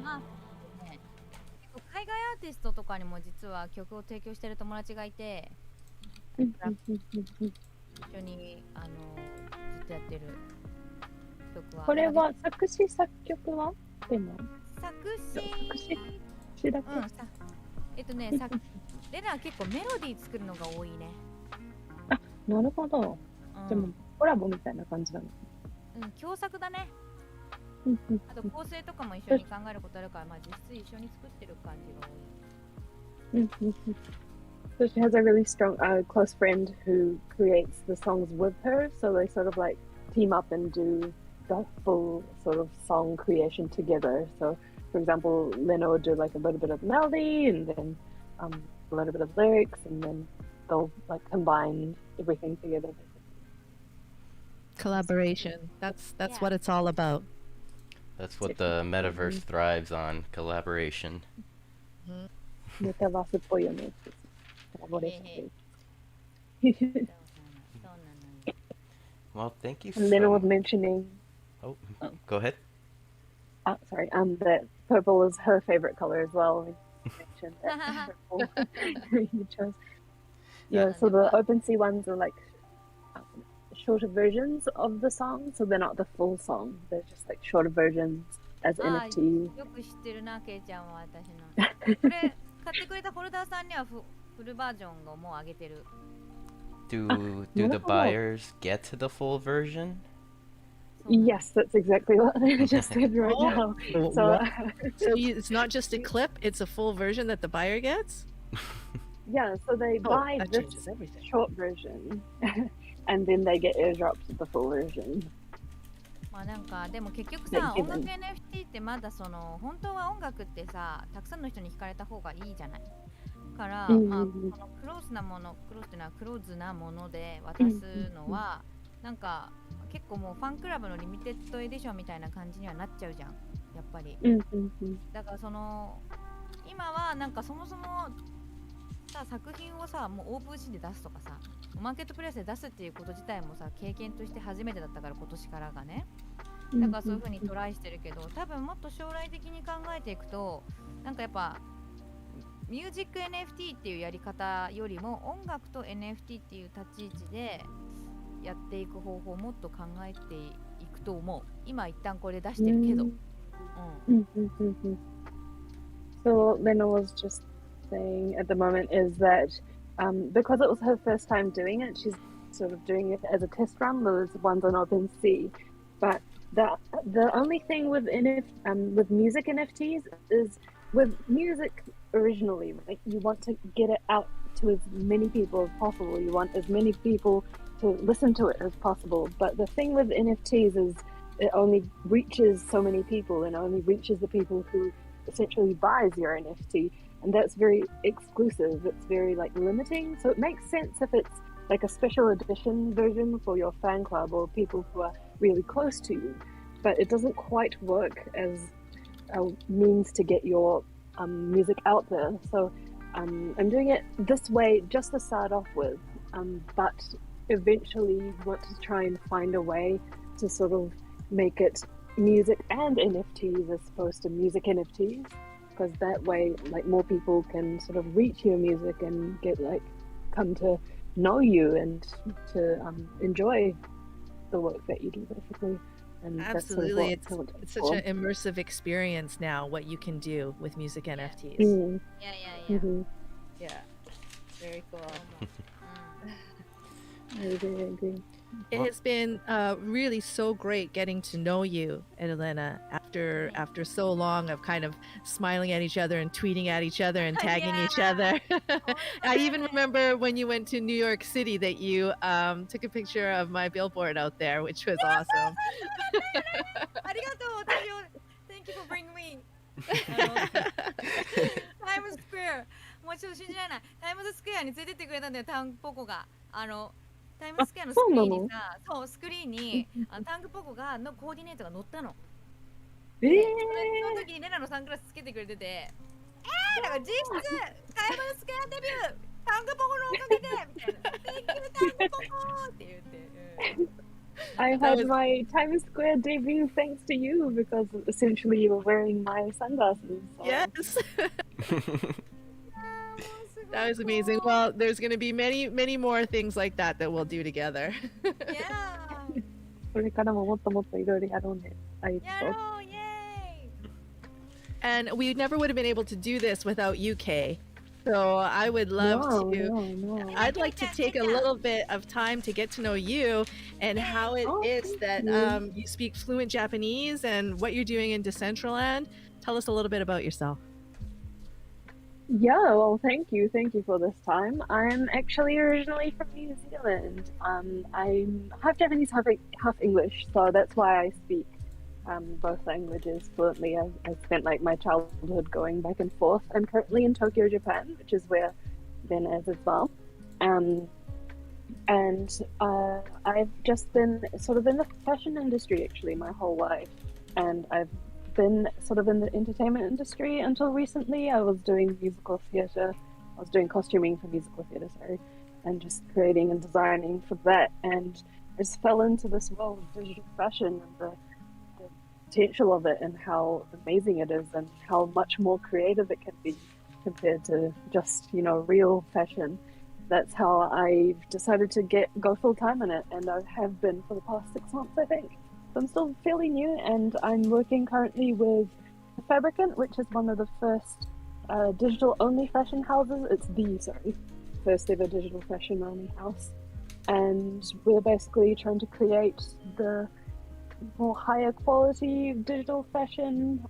まあね、結構海外アーティストとかにも実は曲を提供してる友達がいて、一緒にずっとやってる曲は。これは作詞作曲はでも作作詞詞だけ。レナは結構メロディー作るのが多いね。なるほど。うん、でもコラボみたいな感じだね。共作だね。うんうんあと構成とかも一緒に考えることあるから、まあ実質一緒に作ってる感じが多い。うんうんうん。So she has a really strong, close friend who creates the songs with her. So they sort of like team up and do the full sort of song creation together. So, for example, Lena would do like a little bit of melody and then a little bit of lyrics, and then they'll like combine everything together. Collaboration. That's Yeah. what it's all about. That's what the metaverse thrives on, collaboration. メタバースっぽいよね。コラボレーションで。そうなのよ。 Well, thank you And Lena was so mentioning, Oh, go ahead. sorry, that purple is her favorite color as well. We mentioned that purple you chose. Yeah, so the OpenSea ones are like shorter versions of the song, so they're not the full song. They're just like shorter versions as NFT. よく知ってるな、ケイちゃんは私の。これ買ってくれたホルダーさんにはフルバージョンをもう上げてる。Do the なるほど。 buyers get to the full version? Yes, that's exactly what I just said right Oh. now. Oh, So, what? So it's not just a clip; it's a full version that the buyer gets. yeah, so they Oh, buy that this changes everything. short version, and then they get airdropped the full version. まあなんかでも結局ねさ、でも音楽 NFT ってまだその本当は音楽ってさ、たくさんの人に聞かれた方がいいじゃない。から、うんまあ、このクローズなもの、クローズっていうのはクローズなもので渡すのは、なんか結構もうファンクラブのリミテッドエディションみたいな感じにはなっちゃうじゃん、やっぱり。だからその今はなんかそもそもさ、作品をさ、もうオープンシーで出すとかさ、マーケットプレイスで出すっていうこと自体もさ、経験として初めてだったから、今年からがね。だからそういう風にトライしてるけど、多分もっと将来的に考えていくと、なんかやっぱミュージック NFT っていうやり方よりも音楽と NFT っていう立ち位置でやっていく方法をもっと考えていくと思う。今一旦これ出してるけど。So Lena was just saying at the moment is that because it was her first time doing it, she's sort of doing it as a test run. Those ones on OpenSea, but the only thing with with music NFTs is with music originally, right? You want to get it out to as many people as possible. You want as many people to listen to it as possible. But the thing with NFTs is it only reaches so many people and only reaches the people who essentially buys your NFT, and that's very exclusive. It's very like limiting. So it makes sense if it's like a special edition version for your fan club or people who are really close to you, but it doesn't quite work as a means to get your music out there. So I'm doing it this way just to start off with, but eventually want to try and find a way to sort of make it music and NFTs as opposed to music NFTs, because that way like more people can sort of reach your music and get like come to know you and to enjoy the work that you do basically. And Absolutely. that's sort of what It's such an immersive experience now, what you can do with music NFTs. Mm. Yeah. Mm-hmm. Yeah. Very cool. I agree. It has been really so great getting to know you, Edolena, after so long of kind of smiling at each other and tweeting at each other and tagging each other. I even remember when you went to New York City that you took a picture of my billboard out there, which was awesome. ありがとう、私を Thank you for bringing me タイムスクエア、もうちょっと信じられない。タイムズスクエアに連れてってくれたんだよ、タンポコが。タイムズスクエアのスクリーンにさ、そうスクリーンにタンクポコがのコーディネートが載ったの。その時にレナのサングラスつけてくれてて、だから実質タイムズスクエアデビュータンクポコのおかげでみたいな。Thank you タンクポコって言って。I had my Times Square debut thanks to you because essentially you were wearing my sunglasses. So. Yes. That was amazing. Well, there's going to be many more things like that we'll do together. Yeah. これからももっともっといろいろやろうね。やろう、イエーイ。 And we never would have been able to do this without you, Kay. So I would love to. I'd like to take a little bit of time to get to know you and how it is that you speak fluent Japanese and what you're doing in Decentraland. Tell us a little bit about yourself. Yeah, well, thank you for this time. I'm actually originally from New Zealand. I'm half Japanese, half English, so that's why I speak both languages fluently. I spent like my childhood going back and forth. I'm currently in Tokyo, Japan, which is where Ben is as well. And I've just been sort of in the fashion industry actually my whole life, and I've been sort of in the entertainment industry until recently. I was doing musical theatre. I was doing costuming for musical theatre, sorry, and just creating and designing for that. And I just fell into this world of digital fashion and the potential of it and how amazing it is and how much more creative it can be compared to just, you know, real fashion. That's how I've decided to go full time in it, and I have been for the past 6 months, I think. I'm still fairly new, and I'm working currently with The Fabricant, which is one of the first digital-only fashion houses. It's the first ever digital fashion-only house, and we're basically trying to create the more higher quality digital fashion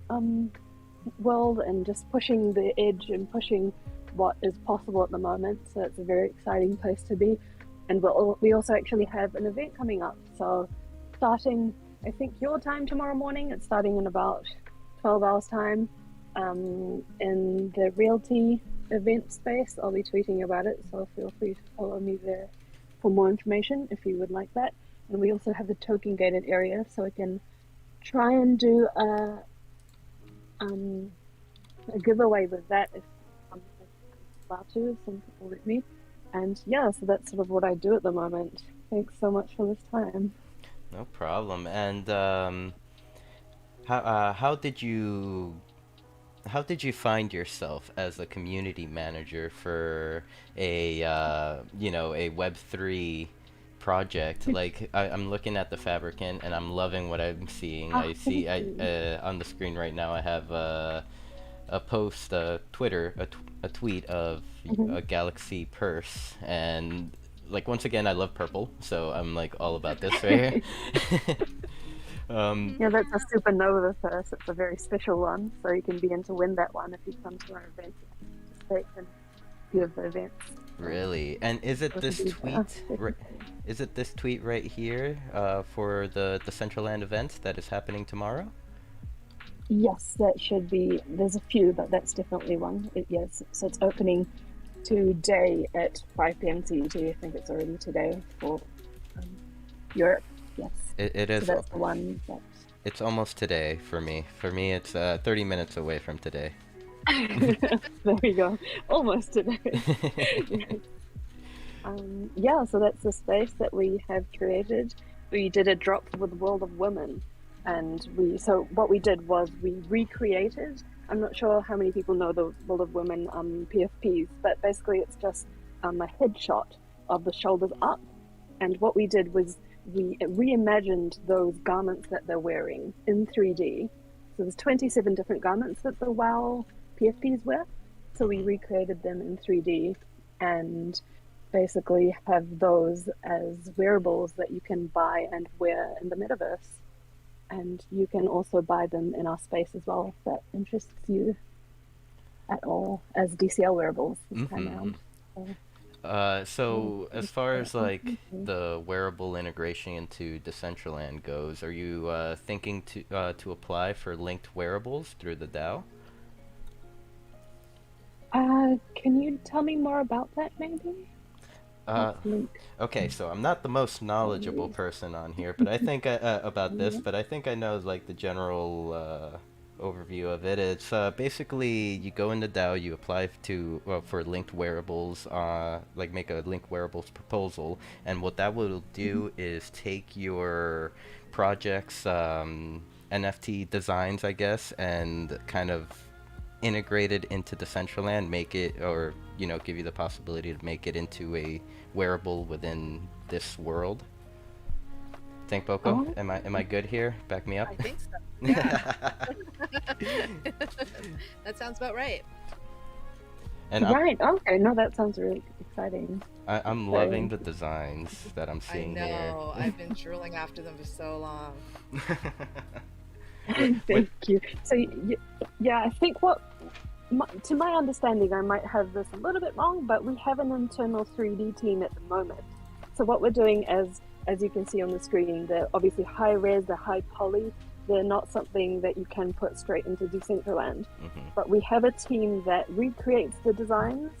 world, and just pushing the edge and pushing what is possible at the moment. So it's a very exciting place to be, and we also actually have an event coming up. So starting, I think your time tomorrow morning, it's starting in about 12 hours time in the Realty event space. I'll be tweeting about it, so feel free to follow me there for more information if you would like that. And we also have the token gated area, so I can try and do a giveaway with that if I'm allowed to, if some people let me. And yeah, so that's sort of what I do at the moment. Thanks so much for this time. No problem. And how did you find yourself as a community manager for a a Web3 project? Like I'm looking at the Fabricant and I'm loving what I'm seeing. I see on the screen right now I have a post, a tweet of a Galaxy purse, and like once again I love purple, so I'm like all about this right here. Yeah, that's a supernova purse. It's a very special one, so you can begin to win that one if you come to our event. Participate in a few of the events. Really? And is it this tweet? Is it this tweet right here for the Decentraland event that is happening tomorrow? Yes, that should be. There's a few, but that's definitely one. Yes, so it's opening today at 5 p.m. CET. I think it's already today for Europe. Yes. It is. So that's the one. It's almost today for me. For me, it's 30 minutes away from today. There we go. Almost today. Yeah, so that's the space that we have created. We did a drop with World of Women, and so what we did was we recreated. I'm not sure how many people know the World of Women PFPs, but basically it's just a headshot of the shoulders up. And what we did was we reimagined those garments that they're wearing in 3D. So there's 27 different garments that the WoW PFPs wear. So we recreated them in 3D and basically have those as wearables that you can buy and wear in the metaverse. And you can also buy them in our space as well, if that interests you at all, as DCL wearables this time around. So as far as like the wearable integration into Decentraland goes, are you thinking to apply for linked wearables through the DAO? Can you tell me more about that, maybe? Okay, so I'm not the most knowledgeable person on here, but I think about this, but I think I know like the general overview of it. It's basically you go in the DAO, you apply for linked wearables, like make a linked wearables proposal, and what that will do is take your project's NFT designs, I guess, and kind of integrate it into Decentraland, make it, or give you the possibility to make it into a wearable within this world. Think, Boko? Am I good here? Back me up. I think so. Yeah. That sounds about right. And right. Okay. No, that sounds really exciting. I'm loving the designs that I'm seeing here. I know. I've been drooling after them for so long. Thank you. So, yeah, I think to my understanding, I might have this a little bit wrong, but we have an internal 3D team at the moment. So what we're doing, as you can see on the screen, they're obviously high res, they're high poly. They're not something that you can put straight into Decentraland. But we have a team that recreates the designs.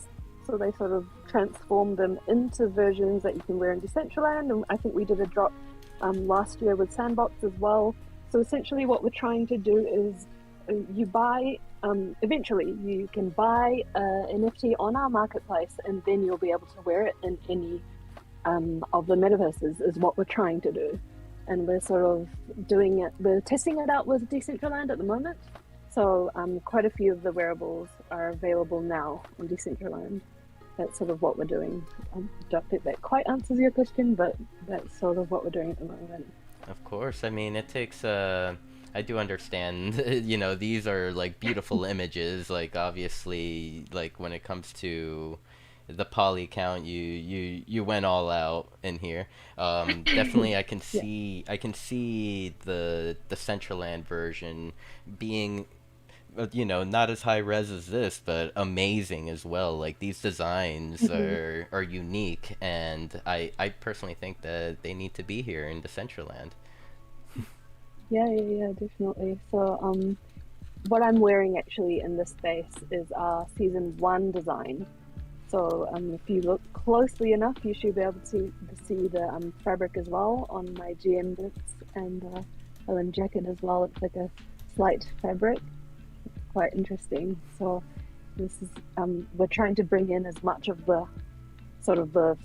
So they sort of transform them into versions that you can wear in Decentraland. And I think we did a drop last year with Sandbox as well. So essentially what we're trying to do is you buy, eventually you can buy an NFT on our marketplace, and then you'll be able to wear it in any of the metaverses is what we're trying to do. And we're sort of doing it, we're testing it out with Decentraland at the moment. So quite a few of the wearables are available now on Decentraland. That's sort of what we're doing. I don't think that quite answers your question, but that's sort of what we're doing at the moment. Of course. I mean, it takes I do understand, these are like beautiful images, like obviously, like when it comes to the poly count, you went all out in here. Definitely I can see the Decentraland version being not as high res as this, but amazing as well. Like these designs are unique, and I personally think that they need to be here in Decentraland. Yeah, definitely. So what I'm wearing actually in this space is our season 1 design. So if you look closely enough, you should be able to see the fabric as well on my GM boots and Ellen jacket as well. It's like a slight fabric. It's quite interesting. So this is we're trying to bring in as much of the sort of the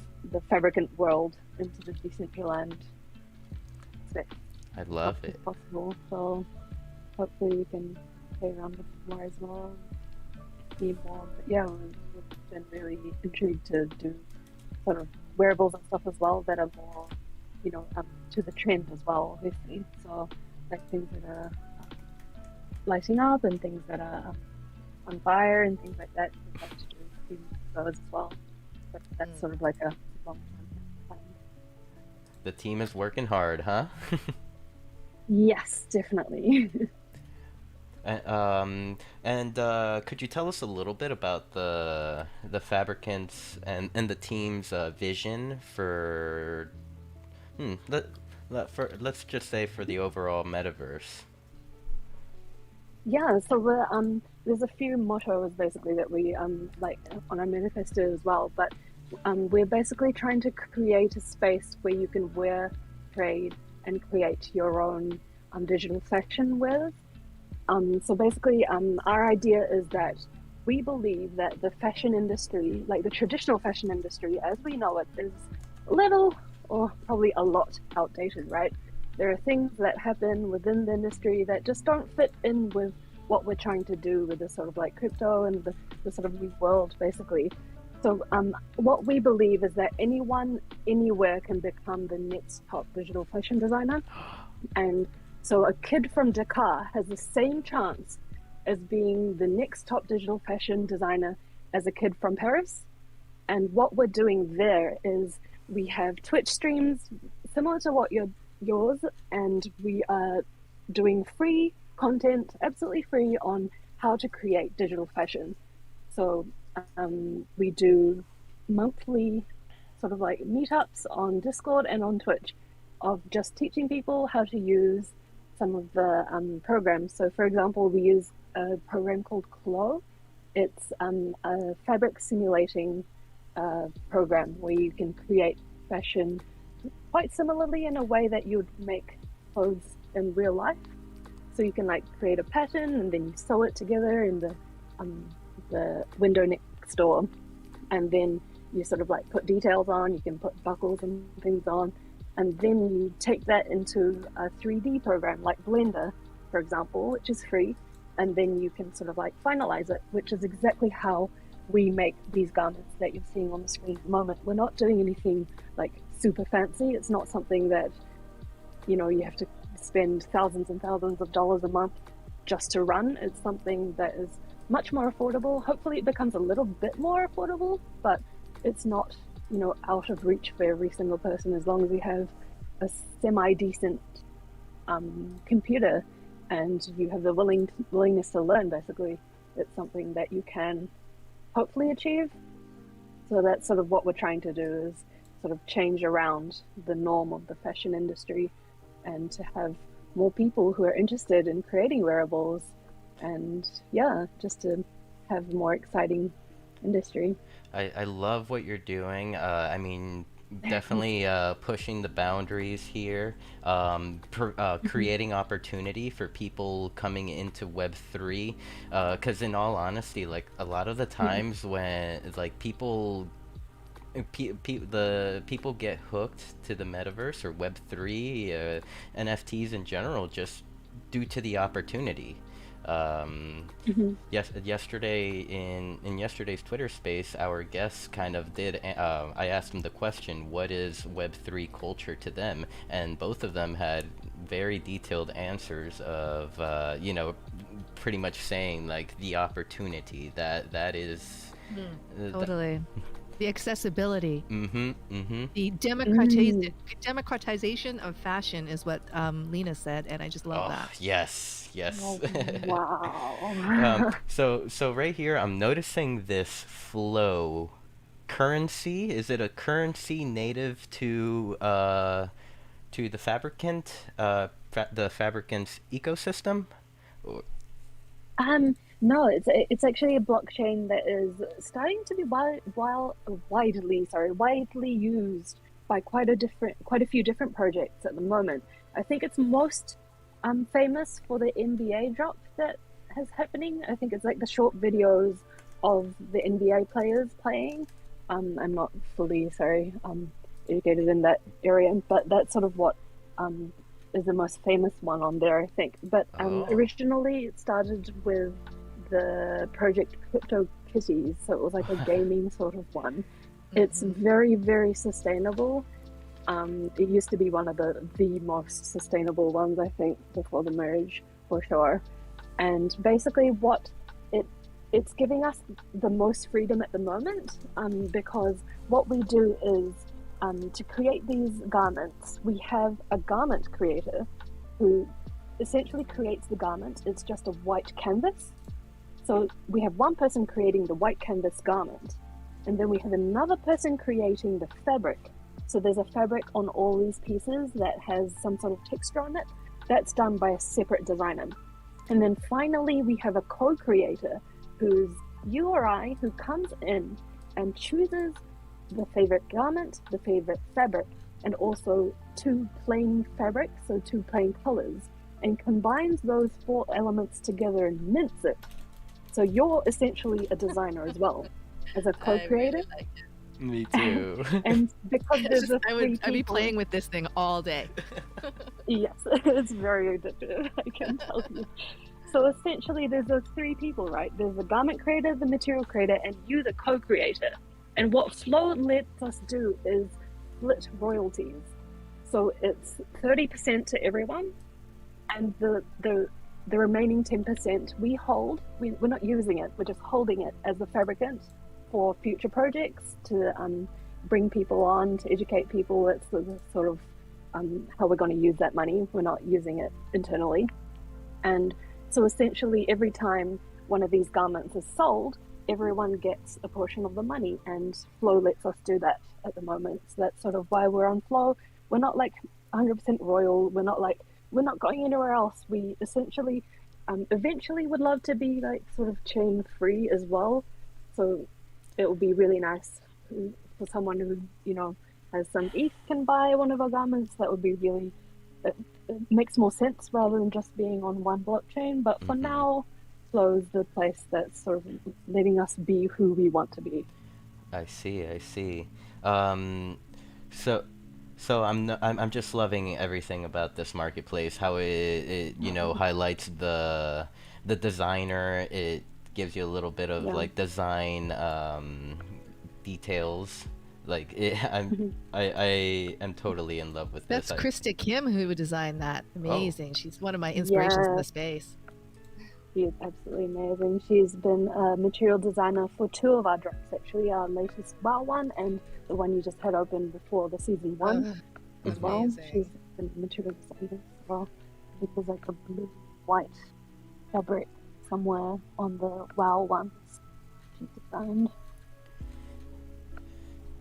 fabricant world into the Decentraland space. I love it. As possible. So hopefully we can play around with more as well. See more. But yeah, we've been really intrigued to do sort of wearables and stuff as well that are more, to the trend as well, obviously. So like things that are lighting up and things that are on fire and things like that. We'd like to do those as well. But that's sort of like a long-term plan. The team is working hard, huh? Yes, definitely. And could you tell us a little bit about the fabricants and the team's vision for let's just say for the overall metaverse? Yeah, so there's a few mottos basically that we like on our manifesto as well, but we're basically trying to create a space where you can wear, trade, and create your own digital fashion with. So basically, our idea is that we believe that the fashion industry, like the traditional fashion industry as we know it, is a little or probably a lot outdated, right? There are things that happen within the industry that just don't fit in with what we're trying to do with this sort of like crypto and the sort of new world, basically. So what we believe is that anyone, anywhere can become the next top digital fashion designer. And so a kid from Dakar has the same chance as being the next top digital fashion designer as a kid from Paris. And what we're doing there is we have Twitch streams similar to what yours, and we are doing free content, absolutely free, on how to create digital fashion. So we do monthly sort of like meetups on Discord and on Twitch of just teaching people how to use some of the programs. So for example, we use a program called Clo. It's a fabric simulating program where you can create fashion quite similarly in a way that you would make clothes in real life. So you can like create a pattern and then you sew it together in the window next door, and then you sort of like put details on. You can put buckles and things on, and then you take that into a 3D program like Blender, for example, which is free, and then you can sort of like finalize it, which is exactly how we make these garments that you're seeing on the screen at the moment. We're not doing anything like super fancy. It's not something that, you know, you have to spend thousands and thousands of dollars a month just to run. It's something that is much more affordable. Hopefully it becomes a little bit more affordable, but it's not, you know, out of reach for every single person, as long as you have a semi-decent computer and you have the willingness to learn. Basically, it's something that you can hopefully achieve. So that's sort of what we're trying to do, is sort of change around the norm of the fashion industry and to have more people who are interested in creating wearables, and yeah, just to have a more exciting industry. I love what you're doing. I mean, definitely pushing the boundaries here, creating opportunity for people coming into Web3. Because in all honesty, like a lot of the times when like the people get hooked to the metaverse or Web3, NFTs in general, just due to the opportunity. Yesterday in yesterday's Twitter space, our guests kind of did. I asked them the question, "What is Web3 culture to them?" And both of them had very detailed answers of, pretty much saying like the opportunity that is. Totally. The accessibility, the democratization of fashion is what Lena said, and I just love that. Yes. Oh, wow. So right here, I'm noticing this flow currency. Is it a currency native to the Fabricant, the Fabricant ecosystem? No, it's actually a blockchain that is starting to be widely used by quite a few different projects at the moment. I think it's most famous for the NBA drop that is happening. I think it's like the short videos of the NBA players playing. I'm not fully educated in that area, but that's sort of what is the most famous one on there, I think. But originally it started with the project Crypto Kitties, so it was like a gaming sort of one. It's very, very sustainable. It used to be one of the most sustainable ones, I think, before the merge, for sure. And basically what it's giving us the most freedom at the moment, because what we do is to create these garments, we have a garment creator who essentially creates the garment. It's just a white canvas. So we have one person creating the white canvas garment, and then we have another person creating the fabric. So there's a fabric on all these pieces that has some sort of texture on it. That's done by a separate designer. And then finally, we have a co-creator who's you or I, who comes in and chooses the favorite garment, the favorite fabric, and also two plain fabrics, so two plain colors. and combines those 4 elements together and mints it. So you're essentially a designer as well, as a co-creator. I really like it. Me too. And because there's a I'd be playing with this thing all day. Yes, it's very addictive, I can tell you. So essentially there's those 3 people, right? There's the garment creator, the material creator, and you, the co-creator. And what Flow lets us do is split royalties. So it's 30% to everyone, and the remaining 10% we hold. We're not using it, we're just holding it as the fabricant for future projects to bring people on, to educate people. It's the sort of how we're going to use that money. We're not using it internally. And so essentially every time one of these garments is sold, everyone gets a portion of the money, and Flow lets us do that at the moment. So that's sort of why we're on Flow. We're not like 100% royal. We're not going anywhere else. We essentially eventually would love to be like sort of chain free as well. So it would be really nice for someone who, you know, has some ETH can buy one of our garments. That would be really, it makes more sense rather than just being on one blockchain. But for now, Flow is the place that's sort of letting us be who we want to be. I see. So I'm just loving everything about this marketplace. How it you know, highlights the designer. It gives you a little bit of like design details. Like I am totally in love with this. That's Krista Kim who designed that. Amazing. She's one of my inspirations in the space. She is absolutely amazing. She's been a material designer for 2 of our drops, actually, our latest WoW one and the one you just had open before the season 1 as well. She's been a material designer as well. It was like a blue-white fabric somewhere on the WoW ones she designed.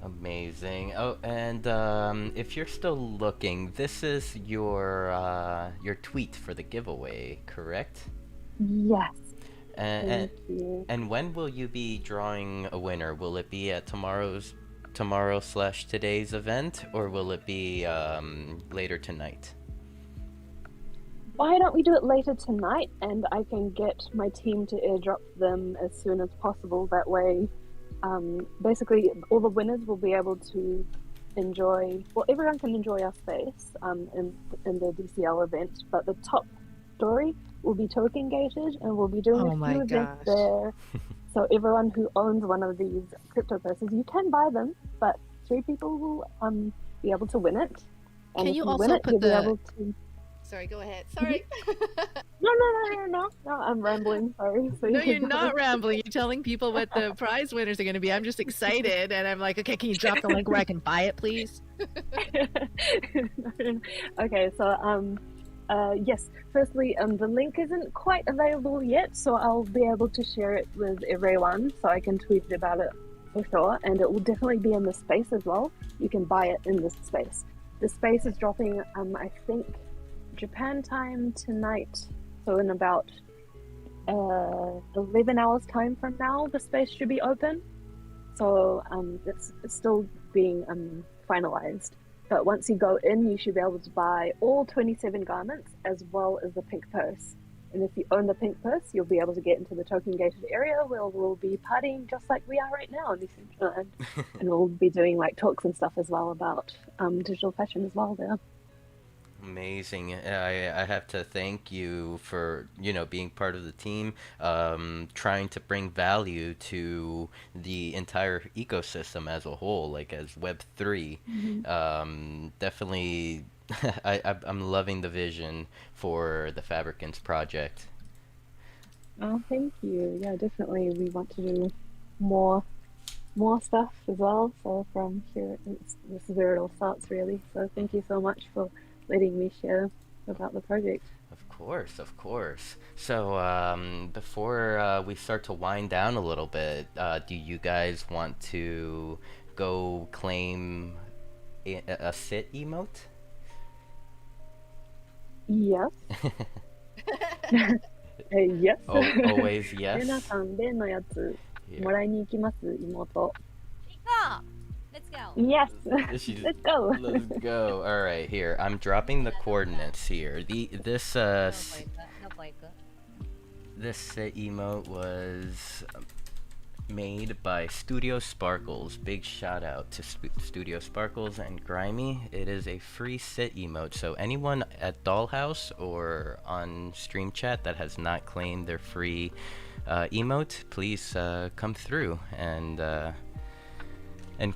Amazing. Oh, and if you're still looking, this is your tweet for the giveaway, correct? Yes. And when will you be drawing a winner? Will it be at tomorrow/today's event, or will it be later tonight? Why don't we do it later tonight, and I can get my team to airdrop them as soon as possible. That way, basically, all the winners will be able to enjoy. Well, everyone can enjoy our space in the DCL event, but the top story will be token gated, and we'll be doing a few events there. So everyone who owns one of these crypto purses, you can buy them, but 3 people will be able to win it. And can you also win it, put you'll the? Be able to... Sorry, go ahead. Sorry. No, I'm rambling. Sorry. So No, you're not rambling. You're telling people what the prize winners are going to be. I'm just excited, and I'm like, okay, can you drop the link where I can buy it, please? Okay, so yes. Firstly, the link isn't quite available yet, so I'll be able to share it with everyone, so I can tweet about it for sure, and it will definitely be in the space as well. You can buy it in this space. The space is dropping, I think, Japan time tonight, so in about 11 hours time from now, the space should be open. So it's still being finalized. But once you go in, you should be able to buy all 27 garments as well as the pink purse. And if you own the pink purse, you'll be able to get into the token gated area where we'll be partying just like we are right now in Decentraland. And we'll be doing like talks and stuff as well about digital fashion as well there. Amazing. I have to thank you for, you know, being part of the team, trying to bring value to the entire ecosystem as a whole, like as Web3. Definitely, I'm loving the vision for the Fabricants project. Oh, thank you. Yeah, definitely. We want to do more stuff as well. So from here, this is where it all starts, really. So thank you so much for letting me share about the project. Of course. So before we start to wind down a little bit, do you guys want to go claim a sit emote? Yes. Yes. Always yes. レナさんでのやつもらいに行きます、妹。行こう。Let's go. Yes. She just- Let's go. Let's go. All right, here. I'm dropping the coordinates here. This どこ行く this emote was made by Studio Sparkles. Big shout out to Studio Sparkles and Grimy. It is a free sit emote, so anyone at Dollhouse or on Stream Chat that has not claimed their free emote, please come through and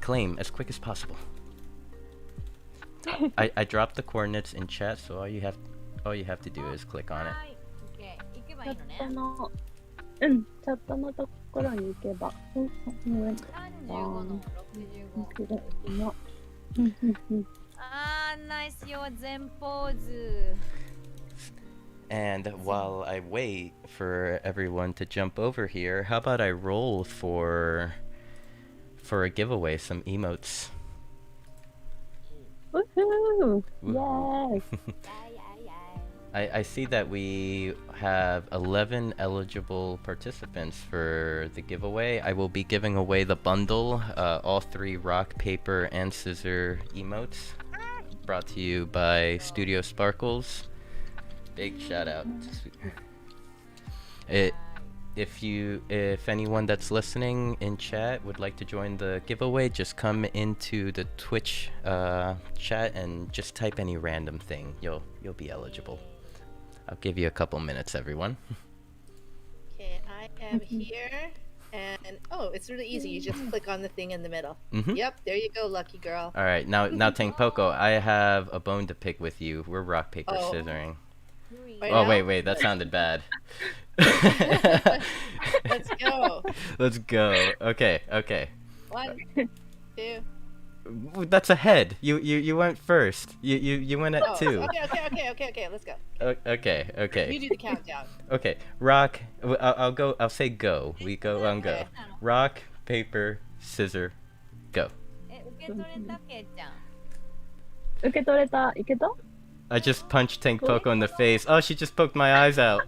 claim as quick as possible. I dropped the coordinates in chat, so all you have to do is click on it. はい OK 行けばチャいいのねットの、チャットのところに行けば。35の65あーナイスよ全ポーズ And while I wait for everyone to jump over here, how about I roll for a giveaway, some emotes. Woohoo! Woohoo. Yes! I see that we have 11 eligible participants for the giveaway. I will be giving away the bundle, all 3 rock, paper, and scissor emotes, brought to you by Studio Sparkles. Big shout out. If anyone that's listening in chat would like to join the giveaway, just come into the Twitch chat and just type any random thing. You'll be eligible. I'll give you a couple minutes, everyone. Okay, I am here, and it's really easy. You just click on the thing in the middle. Mhm. Yep, there you go, lucky girl. All right, now Tank Poco, I have a bone to pick with you. We're rock paper Oh. scissoring. Right Oh now? wait, that sounded bad. Let's go. Let's go. Okay. 1, 2. That's a head. You went first. You went at Oh, 2. Okay. Let's go. Okay. You do the countdown. Okay. Rock. I'll go. I'll say go. We go on go. Okay. Rock, paper, scissor, go. 受け取れたけいちゃん受け取れた。いけた？ I just punched Tank Poco in the face. Oh, she just poked my eyes out.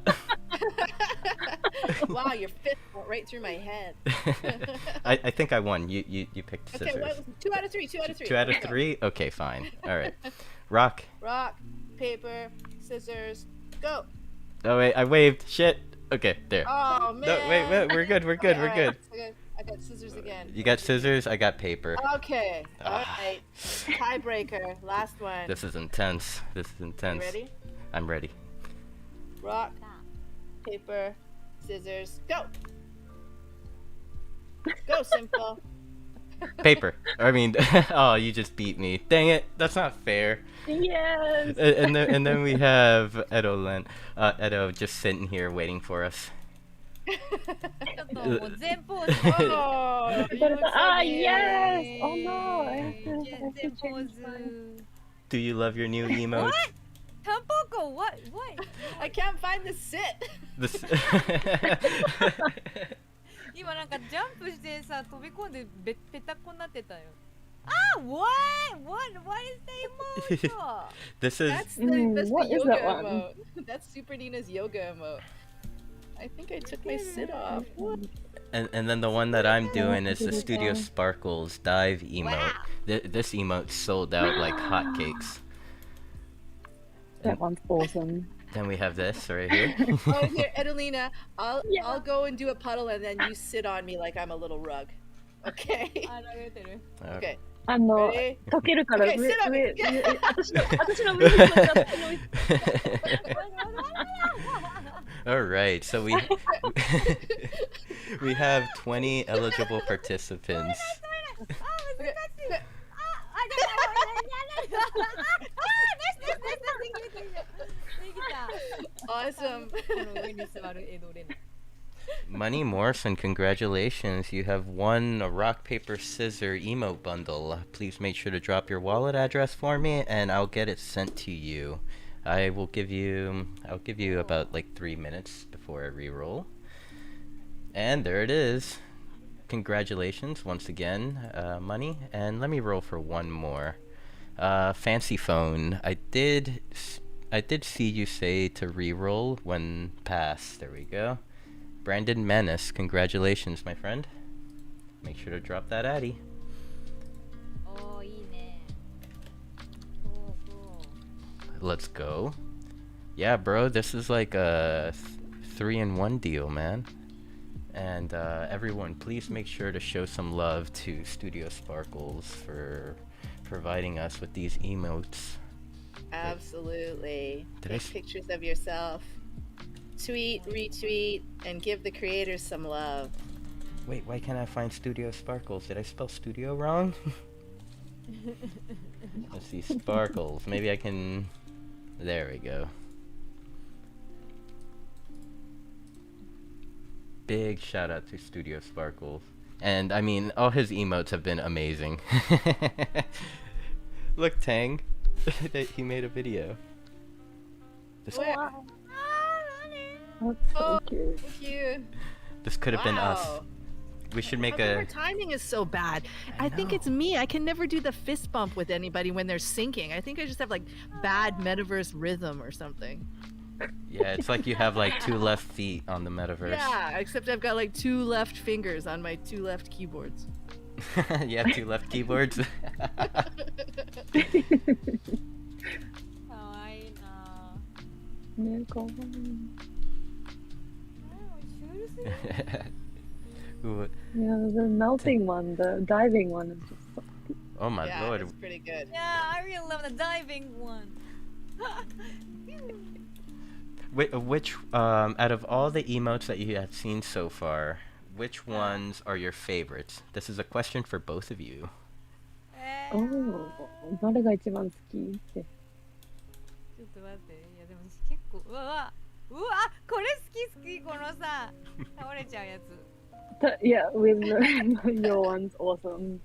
Wow, your fist went right through my head. I think I won. You picked scissors. Okay, 2 out of 3. 2 out of 3. 2 out of Let's go. 3? Okay, fine. All right. Rock. Rock, paper, scissors, go. Oh wait, I waved. Shit. Okay, there. Oh man. No, wait. We're good. Okay, We're good. okay, I got scissors again. You got scissors. I got paper. Okay. All Ah. right. Tiebreaker. Last one. This is intense. You ready? I'm ready. Rock, paper, scissors, go. Go, Simple. Paper. I mean, oh, you just beat me. Dang it. That's not fair. Yes! And then we have Edolena. Edo just sitting here waiting for us. ちょっともう全ポーズ Oh, you 受け取れ look た。 so あ、 cute. yes! Oh no! I have to 全ポー change ズ mine. Do you love your new emote? タンポコ what I can't find the sit. This 今なんかジャンプしてさ飛び込んでペタコになってたよあ what is the emote This is That's the what is yoga that one? emote. That's Super Nina's yoga emote. I think I took my sit off. What? and then the one that I'm doing is the Studio Sparkles dive emote. This emote sold out like hotcakes. That one's awesome. Then we have this right here. Oh, here, Edolena, I'll Yeah. go and do a puddle, and then you sit on me like I'm a little rug. Okay. あられてる Okay. 溶 Ready? けるから Okay, 上 sit up. 上私の上に座って私の上に All right, so we we have 20 eligible participants. あ難しいあでもできた Awesome. この上に座るエドレナ Money Morrison, congratulations. You have won a rock, paper, scissor emote bundle. Please make sure to drop your wallet address for me and I'll get it sent to you. I'll give you about like 3 minutes before I re-roll. And there it is. Congratulations once again, Money. And let me roll for one more. Fancy Phone. I did see you say to re-roll when passed. There we go. Brandon Menace, congratulations, my friend. Make sure to drop that addy. let's go. Yeah, bro, this is like a 3-in-1 deal, man. And everyone, please make sure to show some love to Studio Sparkles for providing us with these emotes. Absolutely. Did I Take pictures of yourself. Tweet, retweet, and give the creators some love. Wait, why can't I find Studio Sparkles? Did I spell studio wrong? Let's see, Sparkles. Maybe I can... There we go. Big shout out to Studio Sparkles. And I mean, all his emotes have been amazing. Look, Tang. He made a video. This, Wow. That's so cute. Thank you. this could have been us. Wow. We should make Her a... timing is so bad. I think know. it's me. I can never do the fist bump with anybody when they're syncing. I think I just have like bad metaverse rhythm or something. Yeah, it's like you have like 2 left feet on the metaverse. Yeah, except I've got like 2 left fingers on my 2 left keyboards. Yeah, 2 left keyboards. かわいいな。ね、かわいい。シュールすぎる。 Ooh, Yeah, the melting one, the diving one is just so cute. oh my Yeah, lord. it's pretty good. Yeah, I really love the diving one. Which out of all the emotes that you have seen so far, which ones are your favorites? This is a question for both of you. おー、誰が一番好きって。ちょっと待って。いやでも結構うわこれ好きこのさ倒れちゃうやつ。Yeah, with your one's awesome.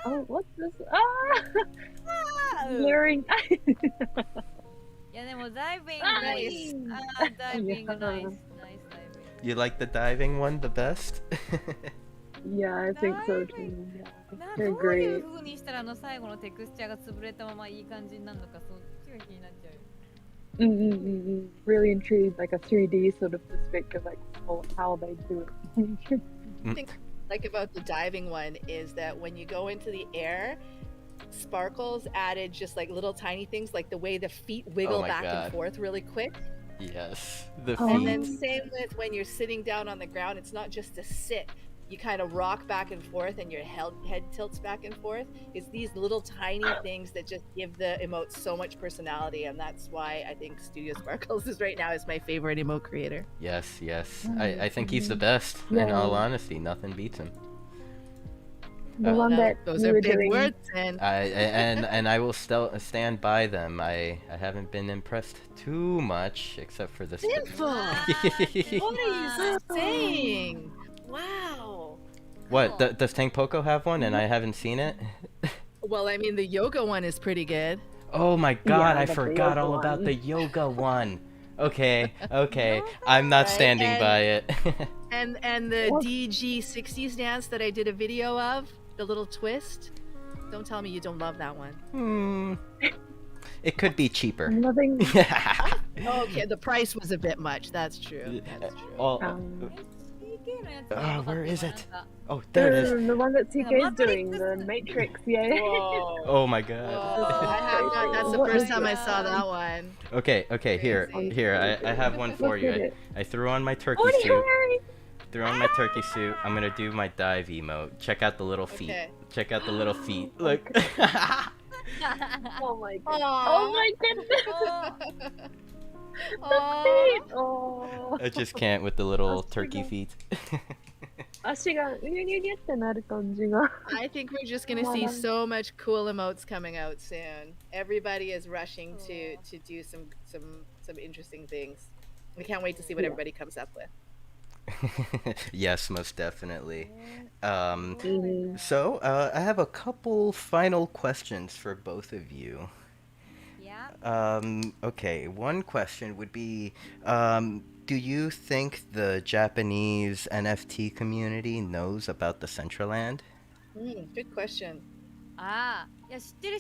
Oh, what's this? Ah! Blurring. いやでもダイビングナイス。ダイビングナイス。ナイスダイビング。 You like the diving one the best? Yeah, I think so too. Yeah, ど they're ういう great. 風にしたら最後のテクスチャーが潰れたままいい感じになるのかそっちが気になっちゃう。 Really intrigued, like a 3D sort of perspective, like how they do it. I think like about the diving one is that when you go into the air, Sparkles added just like little tiny things like the way the feet wiggle my back God. and forth really quick. Yes. The Oh. And feet. then same with when you're sitting down on the ground, it's not just to sit. You kind of rock back and forth and your head tilts back and forth. It's these little tiny things that just give the emote so much personality, and that's why I think Studio Sparkles is right now is my favorite emote creator. Yes, yes. I think he's the best. In Yeah. all honesty, nothing beats him. The one that Those you are were big doing. words, and And I will still stand by them. I haven't been impressed too much, except for this. Sinful. What are you saying? Wow. What? Does Tank Poco have one and I haven't seen it? Well, I mean, the yoga one is pretty good. Oh my god, Yeah, I but the forgot yoga all about one. the yoga one. Okay, okay. I'm not Right, standing and- by it. And the What? DG60s dance that I did a video of, the little twist. Don't tell me you don't love that one. It could be cheaper. I'm loving. Okay, the price was a bit much. That's true. That's true. SDK のやつが良かった where is な it? なんか Oh, there it is. The one that TK is Matrix doing, is- the Matrix, yeah. Whoa. Oh my Whoa, god. I have not, that's the What first is time I that? saw that one. Okay, here, Crazy. here. I have one for Look at you. it. I threw on my turkey What are you suit. wearing? Threw on my turkey suit. I'm gonna do my dive emote. Check out the little feet. Okay. Check out the little feet. Look. Oh my god. Aw. Oh my goodness. Aw. Feet. Oh. I just can't with the little turkey feet. 足がニュニュニュってなる感じが。 I think we're just gonna see so much cool emotes coming out soon. Everybody is rushing to do some interesting things. We can't wait to see what Yeah. everybody comes up with. Yes, most definitely. Mhm. So, I have a couple final questions for both of you. Yeah. Okay, one question would be, do you think the Japanese NFT community knows about the Centraland? Good question. ああ、いや知ってる。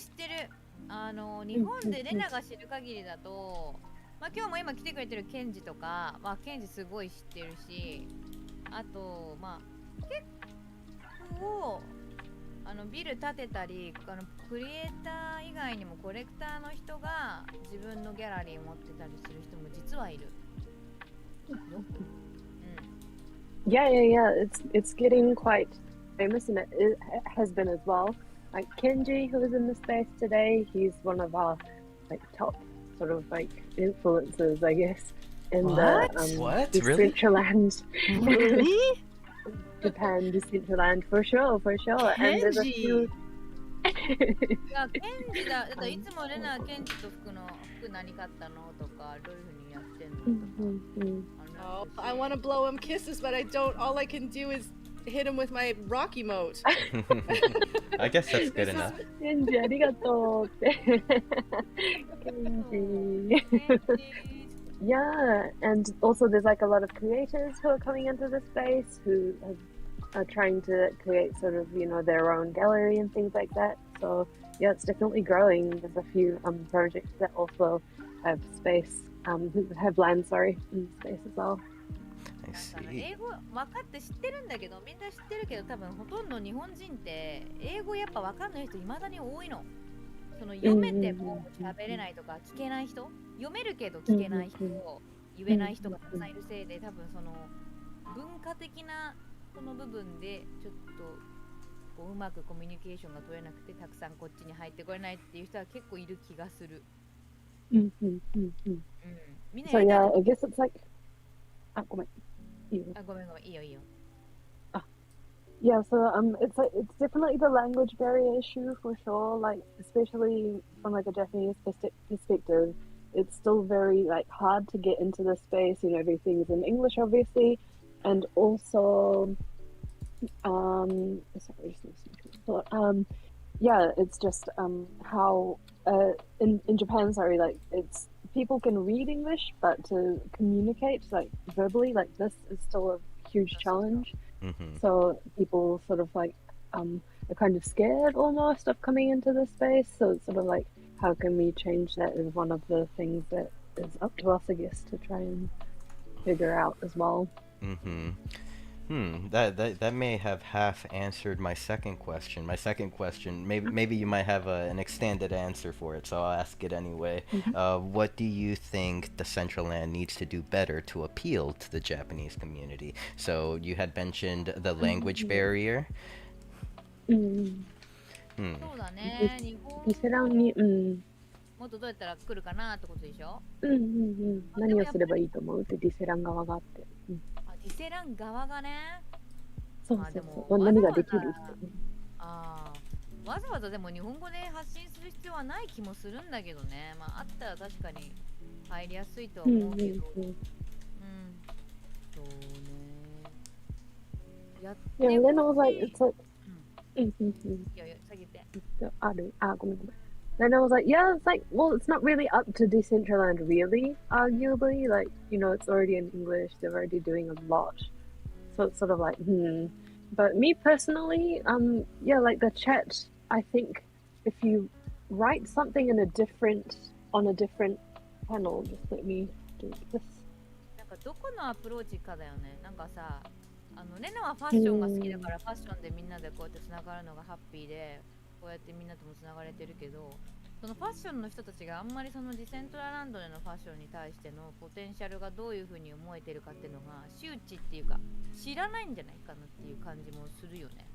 日本でレナが知る限りだと、まあ今日も今来てくれてるケンジとか、まあケンジすごい知ってるし、あとまあ結構をビル建てたりクリエイター以外にもコレクターの人が自分のギャラリーを持ってたりする人も実はいるよ。Yeah. It's getting quite famous, and it has been as well. Like Kenji, who was in the space today, he's one of our like top sort of like influencers, I guess, in What? the What? Really? Decentraland, Really? Japan Decentraland for sure. And there's a few. いや、ケンジだっていつもレナケンジと服何買ったのとかどういう風にやってんのとか。Oh, I want to blow him kisses, but I don't. All I can do is hit him with my rock emote. I guess that's good enough. Kenji, ありがとうって。Kenji. Yeah, and also there's like a lot of creators who are coming into the space who are trying to create sort of, you know, their own gallery and things like that. So yeah, it's definitely growing. There's a few projects that also have space, have land, sorry, in space as well. I なんか see. 英語分かって知ってるんだけどみんな知ってるけど多分ほとんど日本人って英語やっぱ分かんない人いまだに多いの。その読めても喋れないとか聞けない人、読めるけど聞けない人、言えない人がたくさんいるせいで多分その文化的なこの部分でちょっとこううまくコミュニケーションが取れなくてたくさんこっちに入ってこれないっていう人は結構いる気がする。みんな So やりたい yeah, こ I guess it's like. あ、ごめん。いいよ。とあ、ごめんいいよいいよ。Yeah, so it's definitely the language barrier issue for sure. Like especially from like a Japanese perspective, it's still very like hard to get into the space. You know, everything's in English, obviously, and also, sorry, just yeah, it's just how in Japan, sorry, like it's people can read English, but to communicate like verbally like this is still a huge challenge. So people sort of like are kind of scared almost of coming into the space. So it's sort of like how can we change that is one of the things that is up to us, I guess, to try and figure out as well. That may have half answered my second question. My second question, maybe you might have an extended answer for it, so I'll ask it anyway. What do you think the Central Land needs to do better to appeal to the Japanese community? So you had mentioned the language barrier. そうだね。日本リセランに、もっとどうやったら来るかなってことでしょ。何をすればいいと思うってディセラン側があって。あ、ディセラン側がね。そうまあでも何ができるって。わざわざでも日本語で発信する必要はない気もするんだけどね。まああったら確かに入りやすいとは思うけど。そうね。やっても Yeah, then I was like, it's like, いやいや、下げて。ごめん。Then I was like, yeah, it's like, well, it's not really up to Decentraland, really, arguably. Like, you know, it's already in English, they're already doing a lot. So it's sort of like, But me personally, yeah, like the chat, I think if you write something on a different panel, just let me do this. なんかどこのアプローチかだよね。なんかさ、レナはファッションが好きだからファッションでみんなでこうやってつながるのがハッピーでこうやってみんなともつながれてるけど、そのファッションの人たちがあんまりそのディセントラランドでのファッションに対してのポテンシャルがどういう風に思えてるかっていうのが周知っていうか知らないんじゃないかなっていう感じもするよね。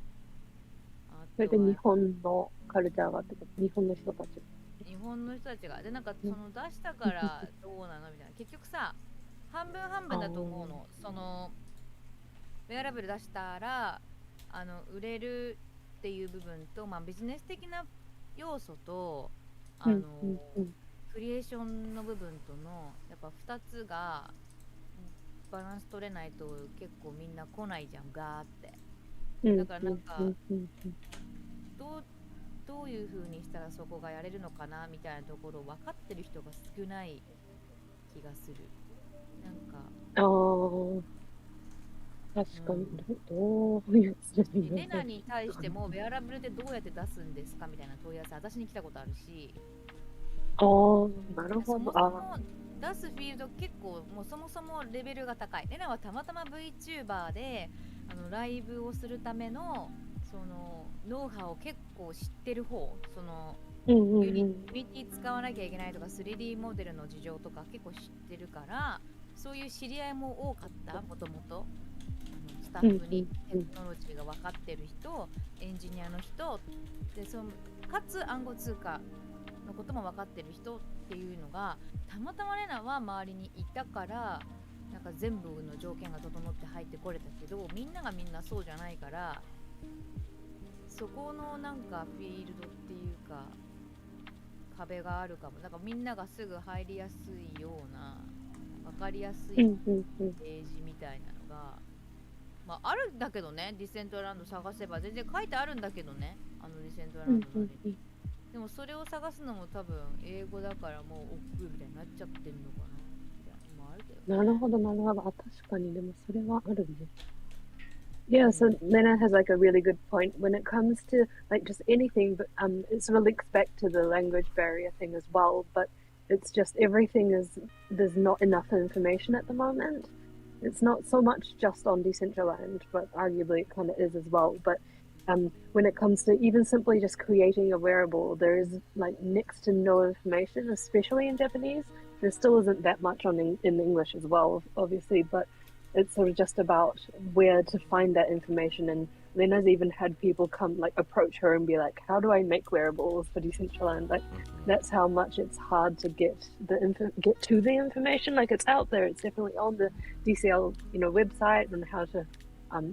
それで日本のカルチャーがってこと、日本の人たち。日本の人たちがでなんかその出したからどうなのみたいな、結局さ半分半分だと思うの。そのウェアラブル出したら売れるっていう部分と、まあ、ビジネス的な要素とクリエーションの部分とのやっぱ2つがバランス取れないと結構みんな来ないじゃんガーって。だからなんかどういう風にしたらそこがやれるのかなみたいなところを分かってる人が少ない気がする。なんか確かに、どういうレナに対してもウェアラブルでどうやって出すんですかみたいな問い合わせ私に来たことあるし、なるほど。そもそも出すフィールド結構もうそもそもレベルが高い。レナはたまたま VTuber でライブをするためのそのノウハウを結構知ってる方、そのうんうんユニティ使わなきゃいけないとか 3D モデルの事情とか結構知ってるから、そういう知り合いも多かった。もともとスタッフにテクノロジーが分かってる人、エンジニアの人で、そのかつ暗号通貨のことも分かってる人っていうのがたまたまレナは周りにいたから、なんか全部の条件が整って入ってこれたけど、みんながみんなそうじゃないから、そこのなんかフィールドっていうか壁があるかも。だからみんながすぐ入りやすいような分かりやすいページみたいなのが、まあ、あるんだけどね。ディセントランド探せば全然書いてあるんだけどね、あのディセントランドのあれに。でもそれを探すのも多分英語だからもう億劫みたいになっちゃってるのかなみたいなのもあるけどね。なるほど、なるほど。あ、確かに、でもそれはあるね。Yeah, so Lena has like a really good point when it comes to like just anything, but it sort of links back to the language barrier thing as well. But it's just everything is there's not enough information at the moment. It's not so much just on Decentraland, but arguably it kind of is as well. But when it comes to even simply just creating a wearable, there is like next to no information, especially in Japanese. There still isn't that much on in English as well, obviously, but it's sort of just about where to find that information. And Lena's even had people come like approach her and be like, how do I make wearables for Decentraland? Like that's how much it's hard to get get to the information. Like it's out there, it's definitely on the DCL website, and how to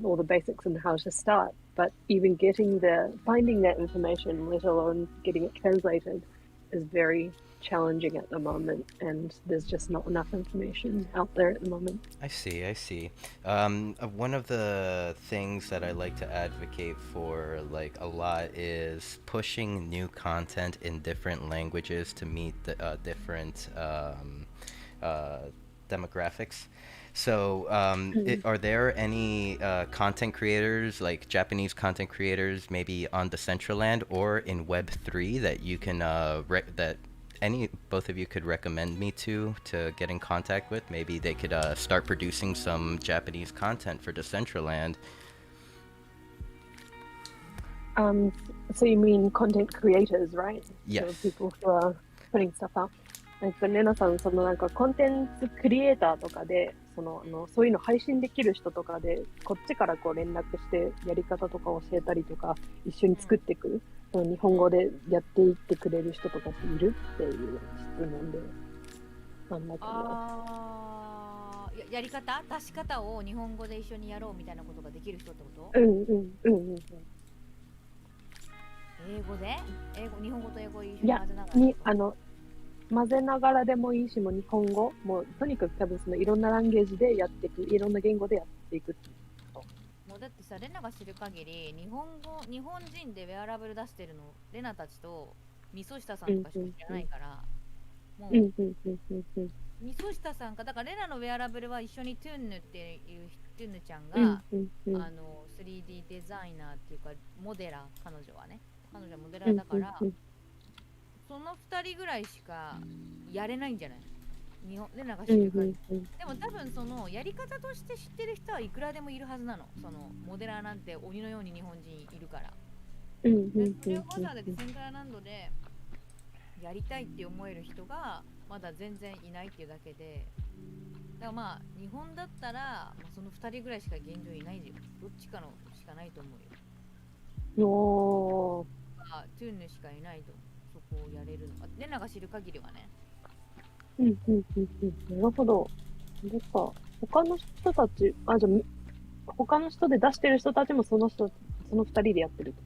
all the basics and how to start, but even finding that information, let alone getting it translated, is very challenging at the moment, and there's just not enough information out there at the moment. I see. One of the things that I like to advocate for like a lot is pushing new content in different languages to meet the different demographics. So, are there any content creators, like Japanese content creators, maybe on Decentraland or in Web3 that you can that both of you could recommend me to get in contact with? Maybe they could start producing some Japanese content for Decentraland. So you mean content creators, right? Yes. So people who are putting stuff out. レナさん、そのなんかコンテンツクリエイターとかで、そういうの配信できる人とかで、こっちからこう連絡してやり方とか教えたりとか、一緒に作っていく、日本語でやっていってくれる人とかっているっていう質問で、なんだけど。やり方、出し方を日本語で一緒にやろうみたいなことができる人ってこと？英語で？日本語と英語一緒いやに混ぜながら。混ぜながらでもいいし、もう日本語、もうとにかく多分そのいろんなランゲージでやっていく、いろんな言語でやっていくっていうこと。もうだってさ、レナが知る限り、日本人でウェアラブル出してるの、レナたちとみそしたさんとかしか知らないから、もう、みそしたさんか、だからレナのウェアラブルは一緒にトゥンヌっていうトゥンヌちゃんが、3D デザイナーっていうか、モデラー、彼女はモデラーだから、その2人ぐらいしかやれないんじゃない？レナが知る限り。でも多分そのやり方として知ってる人はいくらでもいるはずなの。そのモデラーなんて鬼のように日本人いるから。でそれをわざわざディセントランドでやりたいって思える人がまだ全然いないっていうだけで、だからまあ日本だったら、その2人ぐらいしか現状いないよ。どっちかのしかないと思うよ。トゥーンヌしかいないと思う。そこをやれるのか、レナが知る限りはね。なるほど。なんか他の人たち、じゃあ他の人で出してる人たちもその2人でやってるって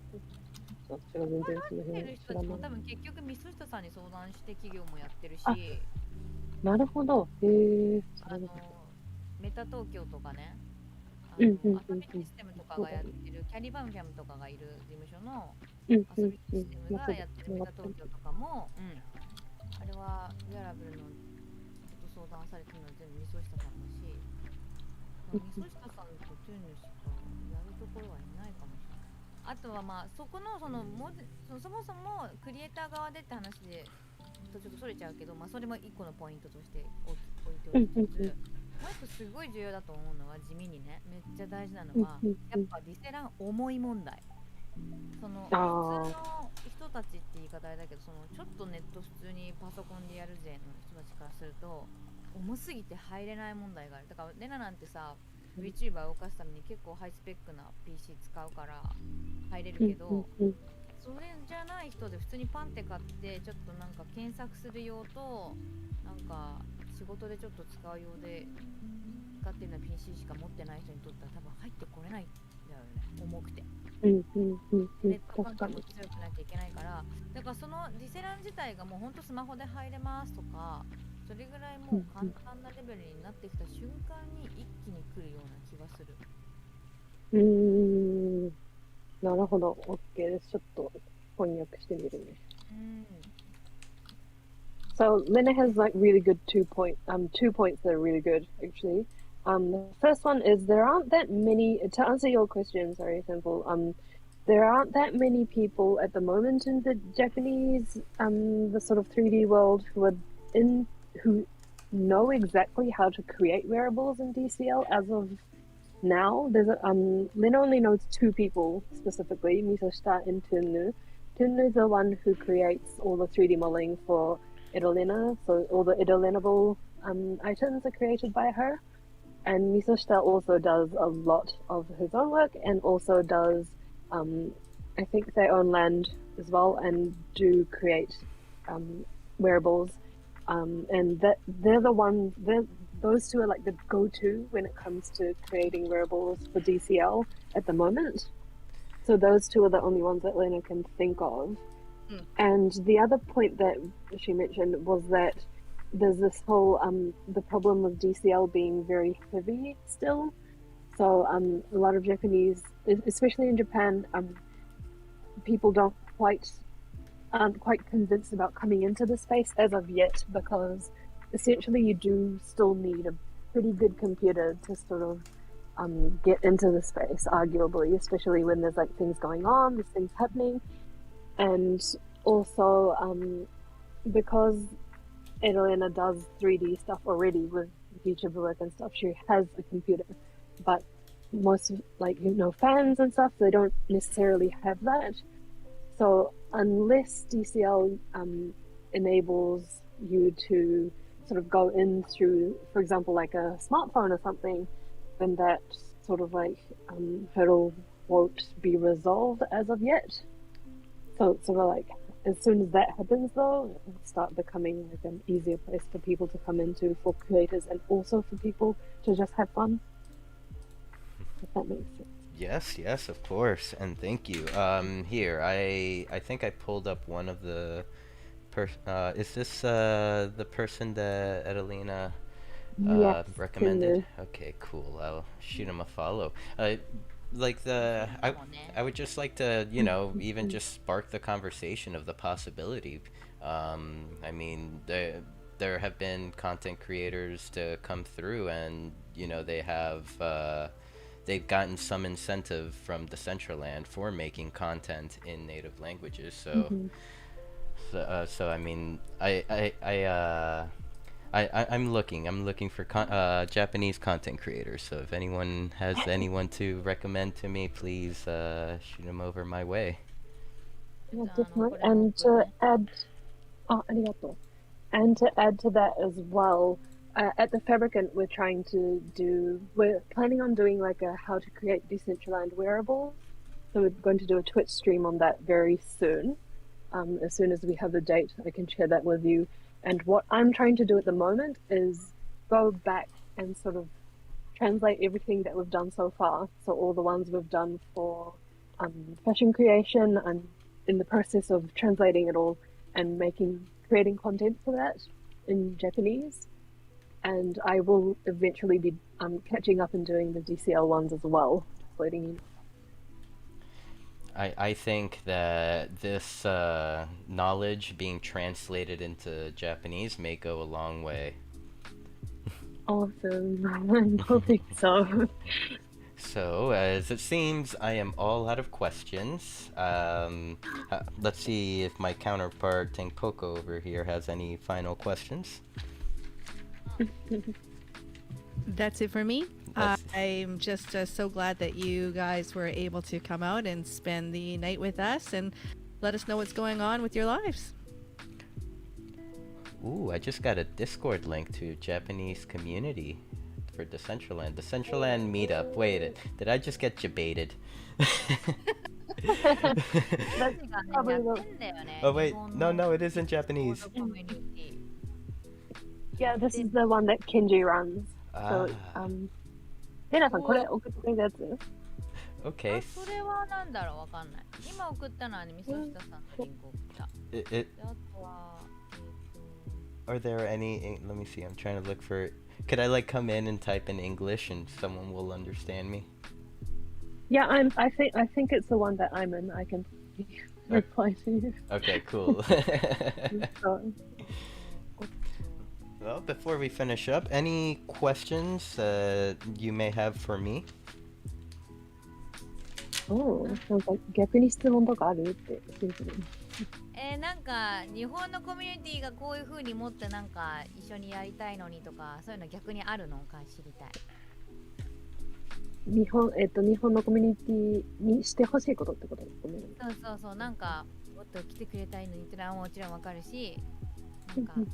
こと？私が全然その辺知らない。多分結局ミスシタさんに相談して企業もやってるし、なるほど。メタ東京とかね、遊びシステムとかがやってる、キャリバンフャムとかがいる事務所の遊びシステムがやってるメタ東京とかも、あれはウェアラブルの相談されてるのは全部みそしたさんだし、みそしたさんとトゥーヌしかやるところはいないかもしれない。あとはまあそこのそもそもクリエイター側でって話でちょっとそれちゃうけど、それも一個のポイントとして置いておきつつ、もう一個すごい重要だと思うのは、地味にねめっちゃ大事なのは、やっぱディセラン重い問題。その普通あの人たちって言い方あれだけど、そのちょっとネット普通にパソコンでやるぜの人たちからすると重すぎて入れない問題がある。だからレナなんてさ VTuber を動かすために結構ハイスペックな PC 使うから入れるけど、それじゃない人で普通にパンって買ってちょっとなんか検索する用となんか仕事でちょっと使う用で使ってるのは PC しか持ってない人にとっては多分入ってこれないんだよね、重くて。ネット環境も強くなきゃいけないから、だからそのリセラン自体がもうほんとスマホで入れますとか、それぐらいもう簡単なレベルになってきた瞬間に一気に来るような気がする。なるほど。OK です。ちょっと翻訳してみるね。So Lena has like really good 2 points that are really good actually. The first one is there aren't that many, to answer your question, sorry, Simple, there aren't that many people at the moment in the Japanese, the sort of 3D world who know exactly how to create wearables in DCL as of now. Lena only knows 2 people specifically, Misoshita and Tunnu. Tunnu is the one who creates all the 3D modeling for Edolena, so all the Edolenable items are created by her. And Misoshita also does a lot of his own work and also does, I think they own land as well and do create wearables. And they're the ones, those two are like the go-to when it comes to creating wearables for DCL at the moment. So those two are the only ones that Lena can think of. And the other point that she mentioned was that there's this whole the problem of DCL being very heavy still. So a lot of Japanese, especially in Japan, people aren't quite convinced about coming into the space as of yet, because essentially you do still need a pretty good computer to sort of get into the space, arguably, especially when there's like things going on, there's things happening. And also because Edolena does 3D stuff already with YouTuber work and stuff, she has a computer, but most fans and stuff, they don't necessarily have that. So unless DCL enables you to sort of go in through, for example, like a smartphone or something, then that sort of like hurdle won't be resolved as of yet. So it's sort of like, as soon as that happens though, it'll start becoming like an easier place for people to come into for creators and also for people to just have fun. If that makes sense. Yes, of course, and thank you. Here, I think I pulled up one of the is this the person that Edolena Yes, recommended? Okay, cool. I'll shoot him a follow. I would just like to, even just spark the conversation of the possibility. I mean, there have been content creators to come through, and they've gotten some incentive from Decentraland for making content in native languages. So, so I mean, I'm looking for Japanese content creators. So if anyone has anyone to recommend to me, please shoot them over my way. Yeah, definitely. And to add, arigato. And to add to that as well, at the Fabricant, we're planning on doing like a how to create Decentraland wearables. So we're going to do a Twitch stream on that very soon. As soon as we have a date, I can share that with you. And what I'm trying to do at the moment is go back and sort of translate everything that we've done so far. So all the ones we've done for fashion creation, I'm in the process of translating it all and creating content for that in Japanese. And I will eventually be catching up and doing the DCL ones as well, just letting you know. I think that this knowledge being translated into Japanese may go a long way. Awesome. I think so. So, as it seems, I am all out of questions. Let's see if my counterpart, Tangpoko, over here has any final questions. That's it for me. I'm just so glad that you guys were able to come out and spend the night with us and let us know what's going on with your lives. Ooh, I just got a Discord link to Japanese community for Decentraland. Decentraland meetup. Wait, did I just get debated? That's がね、 probably やっ the てんだよね。 Oh 日 wait, 本 no, の no, it is in コー Japanese. ドコミュニティ。 yeah. This is the one that Kenji runs. So Ah, Lena さんこれ送ってくれたやつ？ okay. それはなんだろう、わかんない。今送ったのはね、みそしたさんのリンクを送った。 It, であとは、are there any? Let me see. I'm trying to look for. Could I like come in and type in English and someone will understand me? Yeah, I think it's the one that I'm in. I can reply to you. Okay, cool. So, Well, before we finish up, any questions you may have for me? なんか逆に質問とかあるって聞いてる。なんか日本のコミュニティがこういう風に持ってなんか一緒にやりたいのにとかそういうの逆にあるのか知りたい。日本のコミュニティにしてほしいことってことですかね。そうそうそう、なんかもっと来てくれたいのにってのはもちろんわかるし、なんかそうい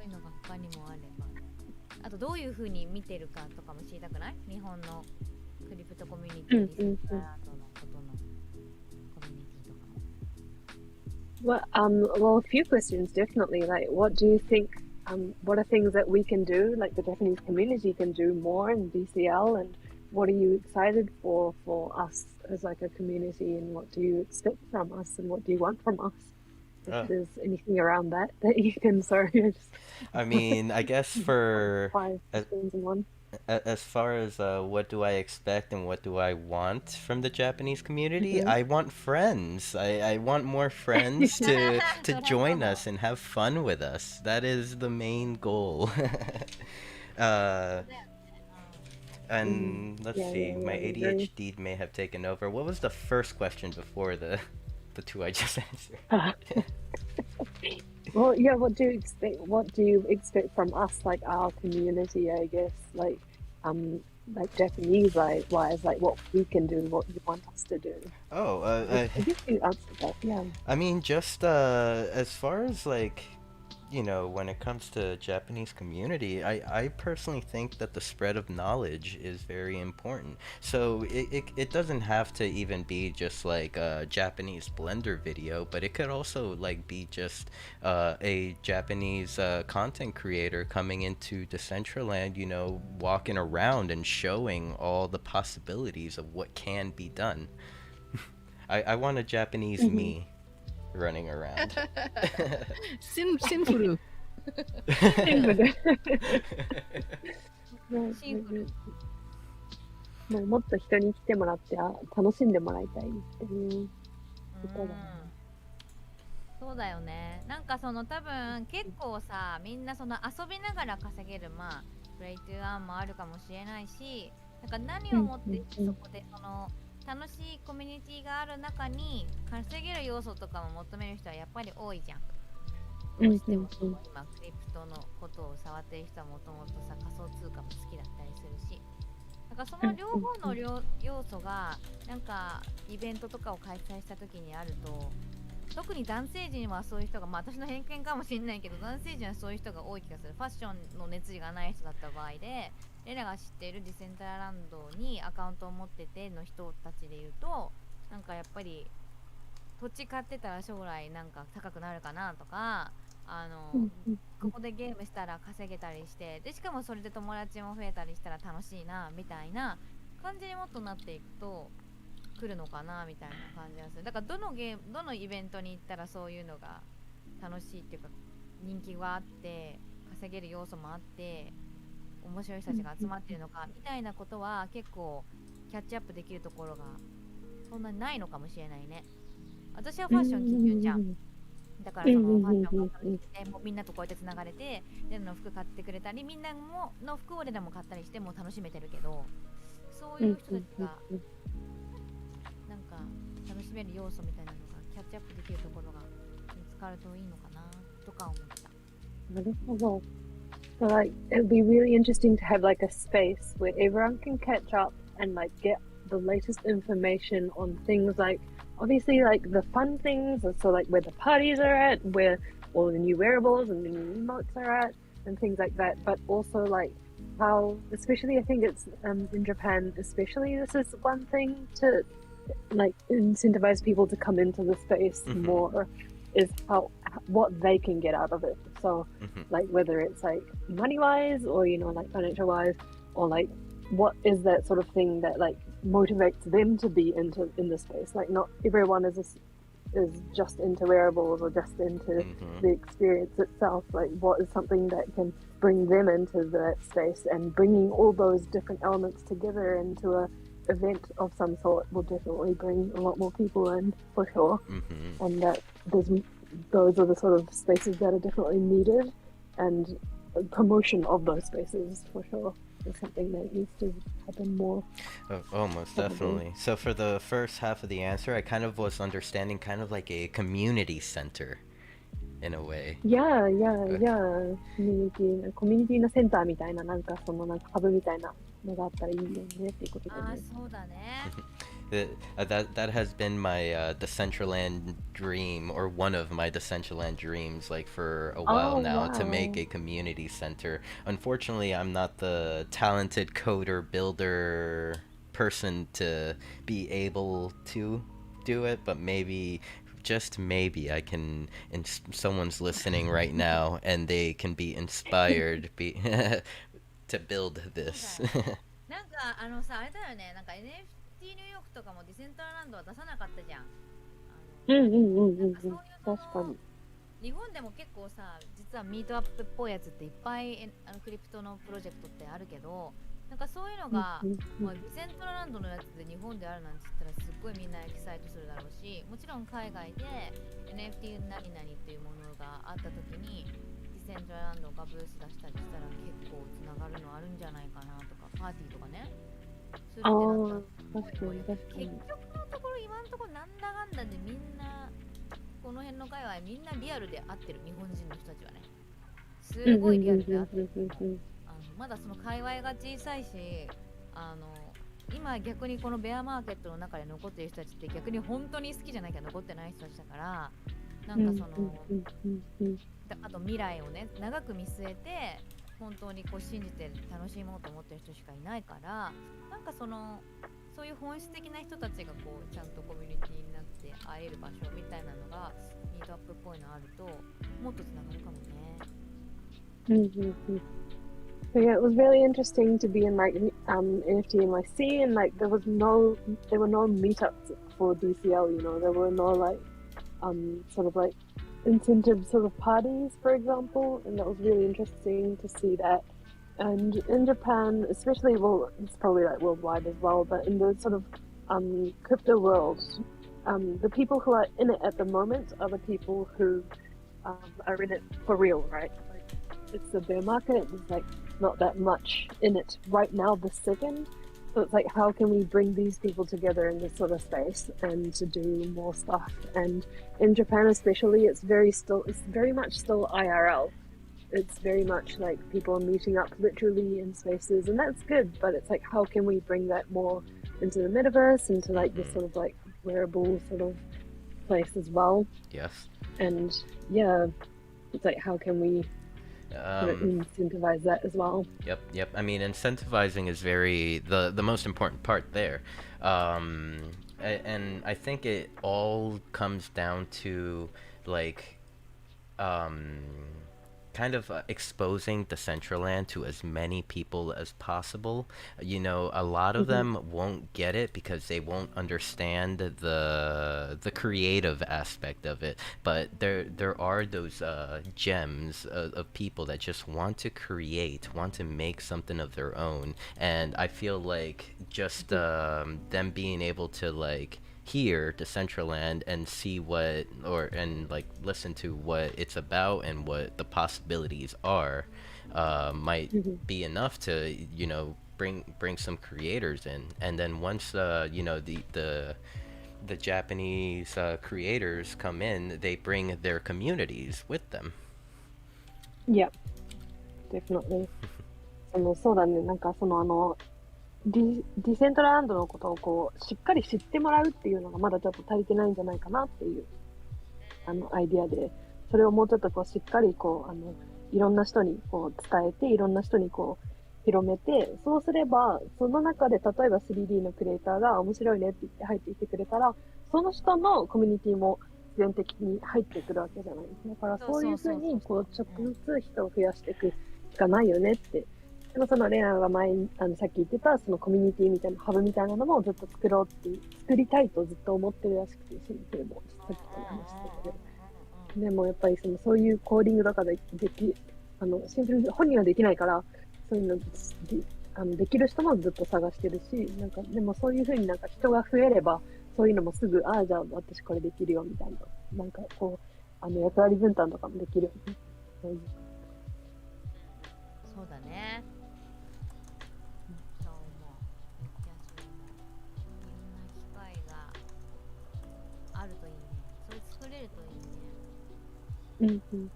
うのが他にもあれば、あとどういう風に見てるかとかも知りたくない？日本のクリプトコミュニティ、ディセントランドのことのコミュニティとかも。Well, a few questions definitely. Like, what do you think? What are things that we can do, like the Japanese community can do more in DCL, and what are you excited for us as like a community, and what do you expect from us, and what do you want from us? If there's anything around that you can, sorry. I mean, I guess for 5 questions in one. as far as what do I expect and what do I want from the Japanese community, I want friends. I want more friends to join us and have fun with us. That is the main goal. And let's see, my ADHD may have taken over. What was the first question before the two I just answered? Well, yeah. What do you expect? What do you expect from us, like our community? I guess, like Japanese wise, like what we can do, what you want us to do. Oh, I guess you answered that. Yeah. I mean, just as far as like, you know, when it comes to Japanese community, I personally think that the spread of knowledge is very important. So it doesn't have to even be just like a Japanese Blender video, but it could also like be just a Japanese content creator coming into Decentraland, you know, walking around and showing all the possibilities of what can be done. I want a Japanese me running around. Sinful. シンプル。もうもっと人に来てもらって楽しんでもらいたいっていうことだね。そうだよね。なんかその多分結構さ、みんなその遊びながら稼げるまあプレイトゥーアーンもあるかもしれないし、なんか何をもってそこでその楽しいコミュニティがある中に稼げる要素とかも求める人はやっぱり多いじゃん。どうしても今クリプトのことを触ってる人はもともとさ仮想通貨も好きだったりするし、だからその両方の要素がなんかイベントとかを開催した時にあると、特に男性陣はそういう人が、まあ私の偏見かもしれないけど男性陣はそういう人が多い気がする。ファッションの熱意がない人だった場合で、レナが知っているディセントラランドにアカウントを持ってての人たちで言うと、なんかやっぱり土地買ってたら将来なんか高くなるかなとか、ここでゲームしたら稼げたりして、でしかもそれで友達も増えたりしたら楽しいなみたいな感じにもっとなっていくと来るのかなみたいな感じがする。だからどのイベントに行ったらそういうのが楽しいっていうか人気があって稼げる要素もあって面白い人たちが集まってるのかみたいなことは結構キャッチアップできるところがそんなにないのかもしれないね。私はファッション基準じゃん。だからそのファッションが楽しくてもうみんなとこうやってつながれてレナの服買ってくれたりみんなもの服をレナも買ったりしても楽しめてるけど、そういう人たちがなんか楽しめる要素みたいなのがキャッチアップできるところが見つかるといいのかなとか思った。なるほど。So like it would be really interesting to have like a space where everyone can catch up and like get the latest information on things like obviously like the fun things, and so like where the parties are at, where all the new wearables and the new emotes are at, and things like that. But also like how, especially I think it's in Japan, especially this is one thing to like incentivize people to come into the space more is how what they can get out of it. So like whether it's like money wise or like financial wise, or like what is that sort of thing that like motivates them to be in the space. Like not everyone is just into wearables or just into the experience itself. Like what is something that can bring them into that space, and bringing all those different elements together into a event of some sort will definitely bring a lot more people in for sure. And that those are the sort of spaces that are definitely needed, and promotion of those spaces for sure is something that needs to happen more. Oh, most definitely. So for the first half of the answer, I kind of was understanding kind of like a community center in a way. Yeah. コミュニティのセンターみたいな、なんかそのなんかハブみたいなのがあったらいいよねっていうことだね。そうだね。That has been my Decentraland dream, or one of my Decentraland dreams, like for a while now, to make a community center. Unfortunately, I'm not the talented coder builder person to be able to do it, but maybe, just maybe, I can. Someone's listening right now, and they can be inspired to build this. なんかさ、あれだよね、なんか NFT ニューヨークとかもディセントランドは出さなかったじゃん。なんかそういう確かに。日本でも結構さ、実はミートアップっぽいやつっていっぱいクリプトのプロジェクトってあるけど、なんかそういうのが、まあ、ディセントランドのやつで日本であるなんて言ったらすっごいみんなエキサイトするだろうし、もちろん海外で NFT 何々っていうものがあった時にディセントランドがブース出したりしたら結構つながるのあるんじゃないかなとか、パーティーとかね。するってなったら結局のところ今のところなんだかんだでみんなこの辺の界隈みんなリアルで会ってる、日本人の人たちはねすごいリアルで会ってる。まだその界隈が小さいし、今逆にこのベアマーケットの中で残っている人たちって逆に本当に好きじゃなきゃ残ってない人たちだから、なんかそのあと未来をね長く見据えて本当にこう信じて楽しもうと思ってる人しかいないから、なんかそういう本質的な人たちがこうちゃんとコミュニティになって会える場所みたいなのがミートアップっぽいのあるともっとつながるかもね。So yeah, it was really interesting to be in like NFT NYC, and like there were no meetups for DCL. There were no like sort of like incentive sort of parties, for example, and that was really interesting to see that. And in Japan, especially, well, it's probably like worldwide as well, but in the sort of crypto world, the people who are in it at the moment are the people who are in it for real, right? Like, it's a bear market. There's like not that much in it right now, the second. So it's like, how can we bring these people together in this sort of space and to do more stuff? And in Japan especially, it's very much still IRL. It's very much like people are meeting up literally in spaces, and that's good, but it's like, how can we bring that more into the metaverse, into like this sort of like wearable sort of place as well? Yes. And yeah, it's like, how can we incentivize that as well? Yep. I mean, incentivizing is the most important part there. And I think it all comes down to like kind of exposing Decentraland to as many people as possible. A lot of them won't get it because they won't understand the creative aspect of it. But there are those gems of people that just want to create, want to make something of their own. And I feel like just them being able to like hear Decentraland and see and like listen to what it's about and what the possibilities are might be enough to bring some creators in. And then once the Japanese creators come in, they bring their communities with them. Yep. definitely. そうだね、なんかディセントランドのことをこうしっかり知ってもらうっていうのがまだちょっと足りてないんじゃないかなっていうアイディアで、それをもうちょっとこうしっかりこういろんな人にこう伝えて、いろんな人にこう広めて、そうすればその中で例えば 3D のクリエイターが面白いねって言って入ってきてくれたら、その人のコミュニティも自然的に入ってくるわけじゃない。だからそういうふうにこうちょっとずつ人を増やしていくしかないよねって。でもそのレナが前にさっき言ってたそのコミュニティみたいなハブみたいなのもずっと作ろうって作りたいとずっと思ってるらしくて、シンプルもさっきから話してたけど、でもやっぱりそういうコーディングとかでシンプルに本人はできないから、そういうのできる人もずっと探してるし、なんかでもそういうふうになんか人が増えればそういうのもすぐじゃあ私これできるよみたいな、なんかこう役割分担とかもできるよね。そうだね。そう思う。めっちゃそう思う。いろんな機会があるといいね。それ作れるといいね。うんうん。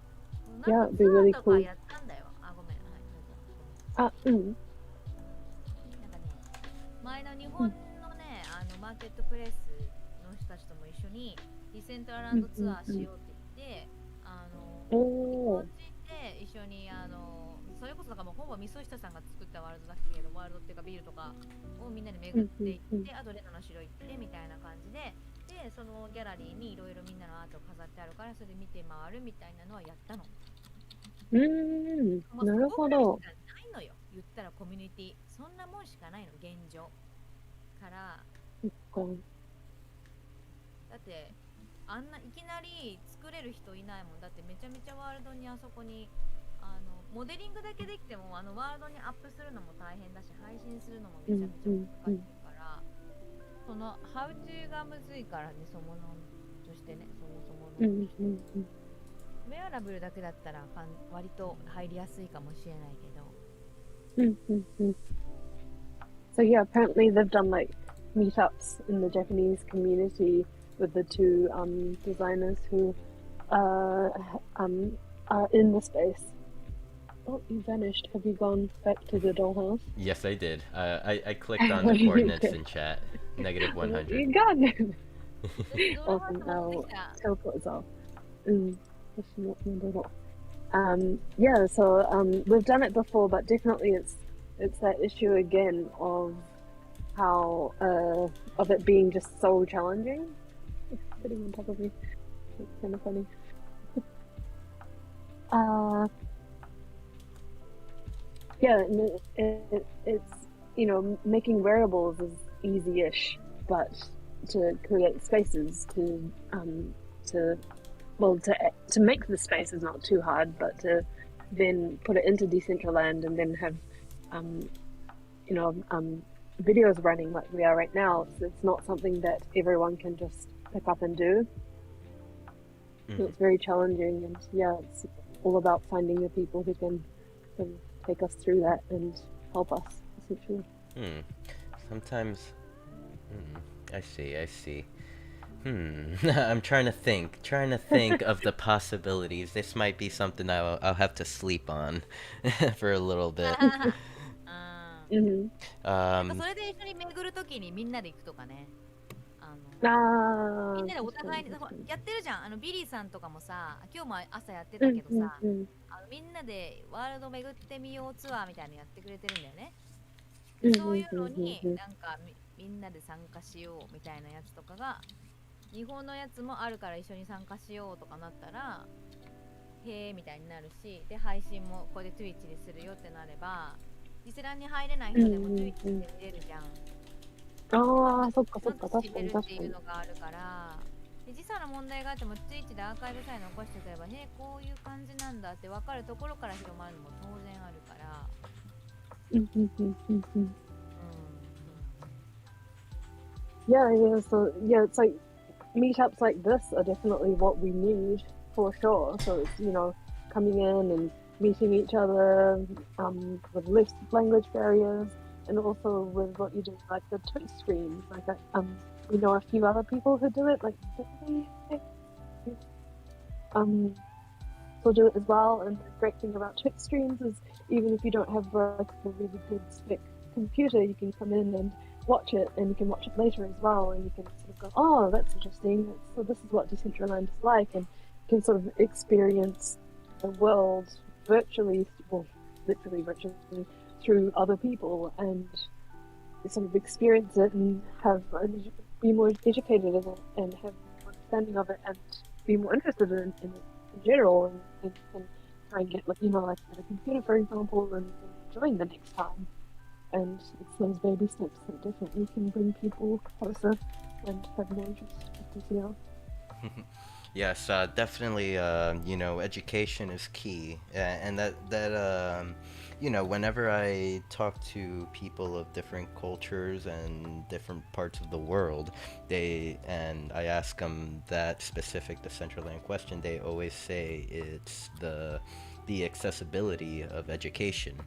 なんかツアーとかやったんだよ。ごめん。なんかね、前の日本のね、マーケットプレイスの人たちとも一緒にディセントランドツアーしようって言って、日本人で一緒にそれこそだからもうほぼみそ下さんが作ったワールドだけど、ワールドっていうかビルとかをみんなで巡っていって、あとレナの城行ってみたいな感じで、そのギャラリーにいろいろみんなのアートを飾ってあるから、それで見て回るみたいなのはやったの。なるほど。ないのよ。言ったらコミュニティそんなもんしかないの現状から。だってあんないきなり作れる人いないもん。だってめちゃめちゃワールドにあそこにモデリングだけできてもワールドにアップするのも大変だし、配信するのもめちゃめちゃ難しいから、そのハウチューがむずいからね、そものとしてね、そもそものウェアラブルだけだったら割と入りやすいかもしれないけど。So yeah, apparently they've done like meetups in the Japanese community with the two designers who are in the space. Oh, you vanished. Have you gone back to the dollhouse? Yes, I did. I clicked on the coordinates in chat. Negative 100. You got it. Awesome. I'll teleport as well. Yeah, so we've done it before, but definitely it's that issue again of how of it being just so challenging. It's sitting on top of me. It's kind of funny. Yeah, it's making wearables is easy-ish, but to create spaces to make the space is not too hard, but to then put it into Decentraland and then have videos running like we are right now, so it's not something that everyone can just pick up and do. So it's very challenging, and yeah, it's all about finding the people who can take us through that and help us, essentially. Sometimes I see. I'm trying to think of the possibilities. This might be something I'll have to sleep on for a little bit. それで一緒に巡るときにみんなで行くとかね。みんなでお互いにやってるじゃん。ビリーさんとかもさ、今日も朝やってたけどさ、みんなでワールド巡ってみようツアーみたいなのやってくれてるんだよね。そういうのになんかみんなで参加しようみたいなやつとかが、日本のやつもあるから一緒に参加しようとかなったらへーみたいになるし、で配信もこれで Twitch でするよってなれば、ディセランに入れない人でも Twitch で見れるじゃん。そっか確かにっていうのがあるから、で時差の問題があっても Twitch でアーカイブさえ残してくれば、こういう感じなんだって分かるところから広まるのも当然あるから。Yeah, it's like meetups like this are definitely what we need for sure. So it's coming in and meeting each other with less language barriers, and also with what you do, like the Twitch streams. Like we know a few other people who do it, like people do it as well. And the great thing about Twitch streams is even if you don't have like a really good spec computer, you can come in and watch it, and you can watch it later as well, and you can sort of go, oh, that's interesting. So this is what Decentraland is like, and you can sort of experience the world virtually, well, literally virtually, through other people, and sort of experience it and be more educated in it and have more understanding of it and be more interested in it in general, and try and get, like, like a computer, for example, and join the next time. And it's those baby steps that definitely can bring people closer and have more interest with DCL. Yes, definitely. Education is key, and whenever I talk to people of different cultures and different parts of the world, and I ask them that specific Decentraland question, they always say it's the accessibility of education.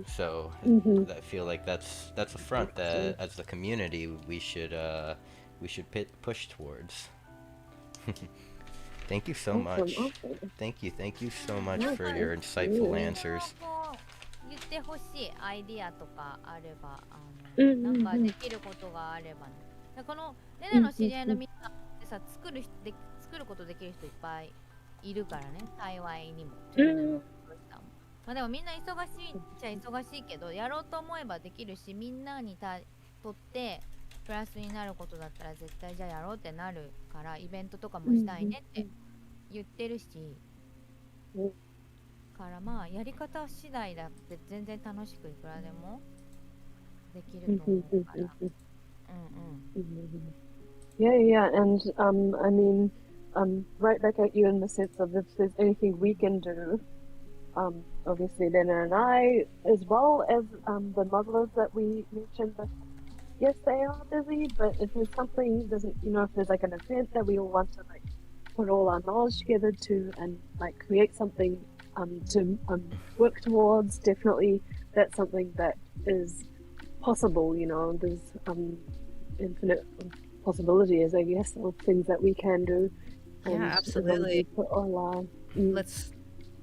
So I feel like that's a front that as the community we should push towards. Thank you so much. Thank you so much for your insightful answers. 言ってほしいアイディアとかあれば、なんかできることがあればね。このレナの知り合いのみんなでさ、作ることできる人いっぱいいるからね、幸いにも。まあでもみんな忙しいっちゃ忙しいけど、やろうと思えばできるし、みんなにとってプラスになることだったら絶対じゃあやろうってなるから、イベントとかもしたいねって言ってるし、からまあやり方次第だって全然楽しくいくらでもできると思うから。Yeah, and I mean, right back at you in the sense of if there's anything we can do. Obviously Lena and I, as well as the modelers that we mentioned, but yes, they are busy, but if there's something, if there's like an event that we all want to like put all our knowledge together to and like create something to work towards, definitely that's something that is possible. There's infinite possibilities, I guess, of things that we can do. Yeah, absolutely. Put all our,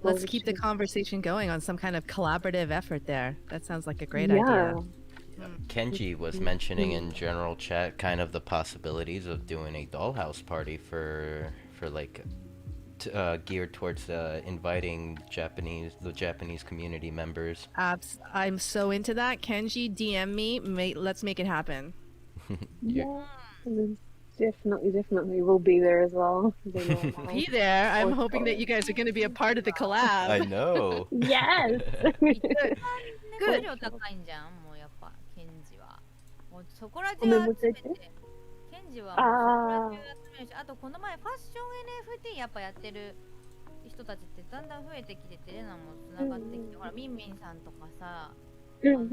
Let's keep the conversation going on some kind of collaborative effort there. That sounds like a great idea. Kenji was mentioning in general chat kind of the possibilities of doing a Dollhouse party for like geared towards inviting the Japanese community members. I'm so into that. Kenji, DM me. Let's make it happen. Yeah. Definitely we'll be there as well. Be there. I'm hoping that you guys are going to be a part of the collab. I know. Yes. Good. 高いんじゃん、もうやっぱケンジは。もうそこら中集めて。ケンジはもうそこら中集めるし、あとこの前ファッション NFT やっぱやってる人たちってだんだん増えてきてて、レナもつながってきて、ほらミンミンさんとかさ、つなが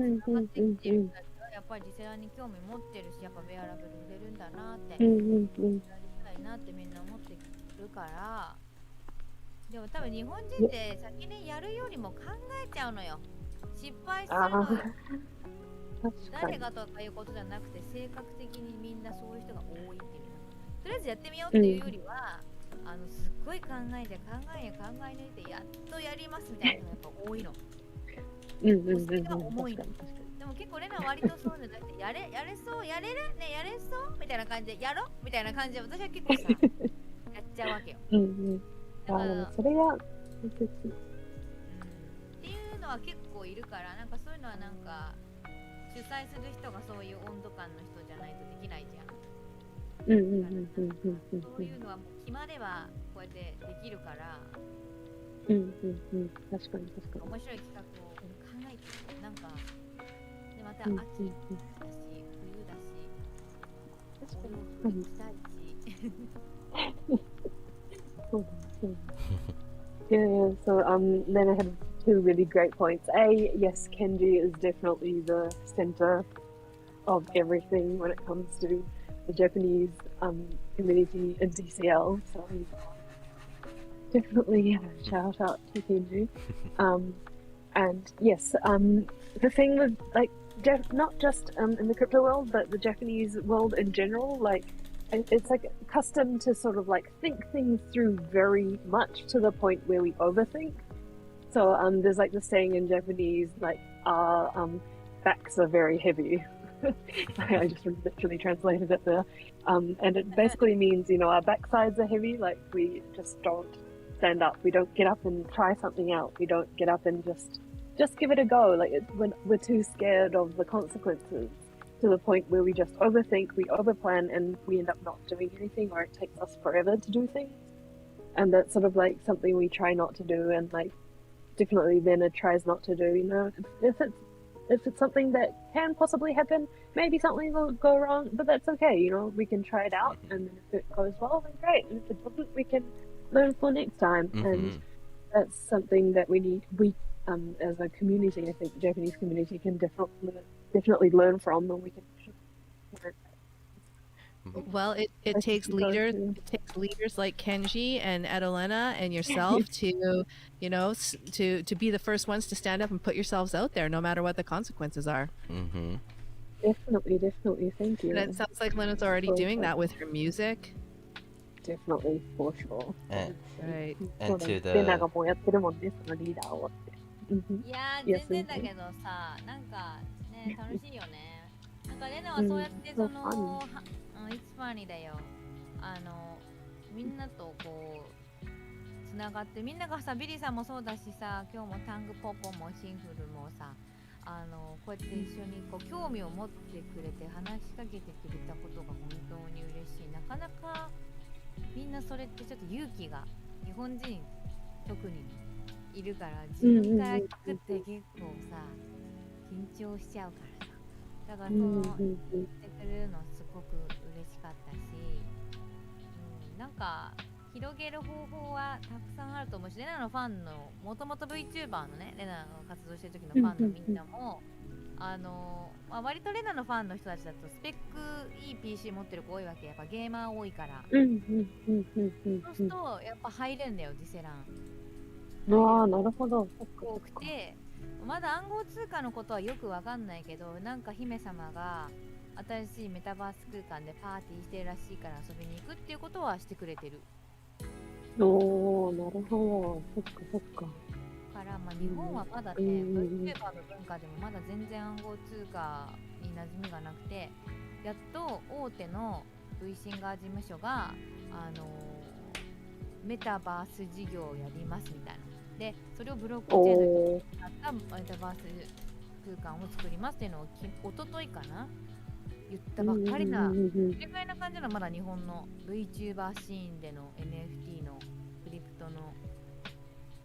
ってきてる人たちがやっぱりディセラに興味持ってるし、やっぱウェアラブル売れるんだなって、やりたいなってみんな思ってるから、でも多分日本人って先にやるよりも考えちゃうのよ。失敗するのよ。誰がとかいうことじゃなくて、性格的にみんなそういう人が多いっていう。とりあえずやってみようっていうよりは、すっごい考えて抜いてやっとやりますみたいなのがやっぱ多いの。それが重いの。でも結構レナは割とそうじゃなくて、やれそうやれるね、やれそうみたいな感じでやろみたいな感じで私は結構さやっちゃうわけよ。だからそれがっていうのは結構いるから、なんかそういうのはなんか主催する人がそういう温度感の人じゃないとできないじゃん。そういうのはもう決まればこうやってできるから。確かに面白い企画を考えて、なんかでまた秋だし冬だし、お洋服着たいし。Yeah, so then I have two really great points. A, yes, Kenji is definitely the center of everything when it comes to the Japanese community in DCL. So definitely shout out to Kenji. And yes, the thing with like not just in the crypto world, but the Japanese world in general, like it's like accustomed to sort of like think things through very much to the point where we overthink. So there's like the saying in Japanese, like our backs are very heavy. I just literally translated it there, and it basically means, you know, our backsides are heavy. Like we just don't stand up. We don't get up and try something out. We don't get up and just give it a go. Like when we're too scared of the consequences, to the point where we just overthink, we overplan, and we end up not doing anything, or it takes us forever to do things. And that's sort of like something we try not to do, and like definitely Lena tries not to do. You know, if it's something that can possibly happen, maybe something will go wrong, but that's okay. You know, we can try it out, and then if it goes well, then great. And if it doesn't, we can learn for next time. And that's something that we need. We as a community, I think Japanese community can definitely learn from, and we can. Well, it takes leaders. It takes leaders like Kenji and Edolena and yourself to, you know, to be the first ones to stand up and put yourselves out there, no matter what the consequences are. Definitely. Thank you. And it sounds like Lena's already doing that with her music. Definitely, for sure. Right. And to the いやー、全然だけどさ、なんかね、楽しいよね。なんかレナはそうやってその、いつまにだよ。みんなとこうつながって、みんながさ、ビリーさんもそうだしさ、今日もタングポポもシンフルもさ、こうやって一緒にこう興味を持ってくれて話しかけてくれたことが本当に嬉しい。なかなかみんなそれってちょっと勇気が日本人特にいるから、自分から聞くって結構さ緊張しちゃうからさ、だからその言ってくれるのすごく嬉しかったし、なんか広げる方法はたくさんあると思うし、レナのファンのもともと VTuber のね、レナの活動してる時のファンのみんなも割とレナのファンの人たちだとスペックいい PC 持ってる子多いわけ。やっぱゲーマー多いから、そうするとやっぱ入れんだよ、ディセラン。ああ、なるほど。多くて、まだ暗号通貨のことはよくわかんないけど、なんか姫様が新しいメタバース空間でパーティーしてるらしいから遊びに行くっていうことはしてくれてる。おー、なるほど。そっか。から、まあ、日本はまだね、VTuber の文化でもまだ全然暗号通貨に馴染みがなくて、やっと大手の V シンガー事務所が、メタバース事業をやりますみたいな。で、それをブロックチェーンで使ったメタバース空間を作りますっていうのを一昨日かな言ったばっかりな、それぐらいな感じのまだ日本の VTuber シーンでの NFT のクリプトの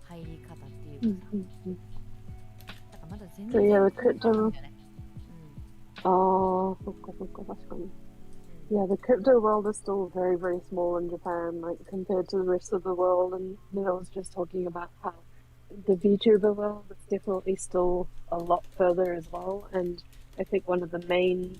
入り方っていうかさ、だからまだ全然なんだよね。そっか、確かに。Yeah, the crypto world is still very, very small in Japan, like compared to the rest of the world. And I was just talking about how the VTuber world is definitely still a lot further as well. And I think one of the main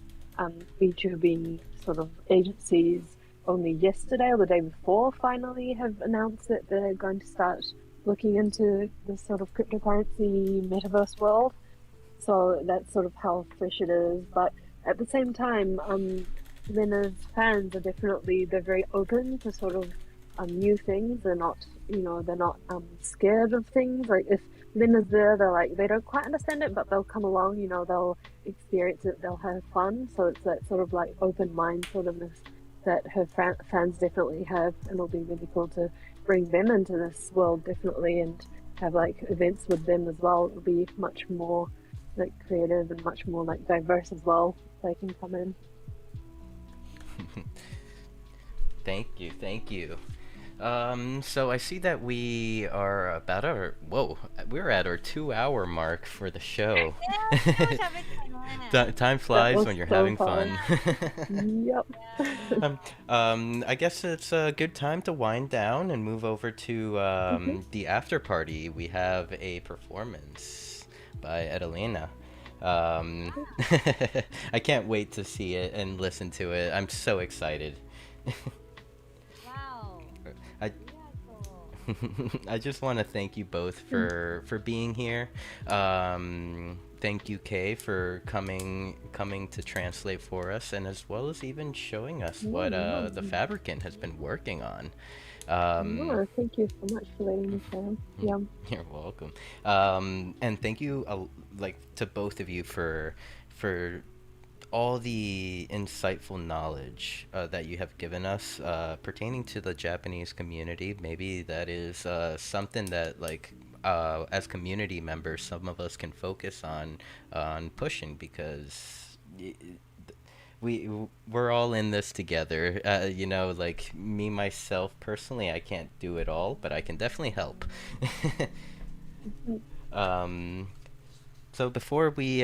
VTubing sort of agencies only yesterday or the day before finally have announced that they're going to start looking into this sort of cryptocurrency metaverse world. So that's sort of how fresh it is. But at the same time, Lena's fans are they're very open to sort of new things. They're not, they're not scared of things. Like if Lena's there, they don't quite understand it, but they'll come along, they'll experience it, they'll have fun. So it's that sort of like open mind sort of that her fans definitely have, and it'll be really cool to bring them into this world definitely, and have like events with them as well. It'll be much more like creative and much more like diverse as well. They can come in. Thank you. So I see that we are about we're at our 2-hour mark for the show. Time flies when you're having fun. Yep. I guess it's a good time to wind down and move over to the after party. We have a performance by Edolena. I can't wait to see it and listen to it. I'm so excited. Wow. I just want to thank you both for being here. thank you, Kay, for coming to translate for us, and as well as even showing us what the Fabricant has been working on. Thank you so much for letting me share. Yeah. You're welcome. And thank you, like, to both of you for all the insightful knowledge that you have given us pertaining to the Japanese community. Maybe that is something that, like, as community members, some of us can focus on pushing, because we're all in this together. You know, like me myself personally, I can't do it all, but I can definitely help. um, so before we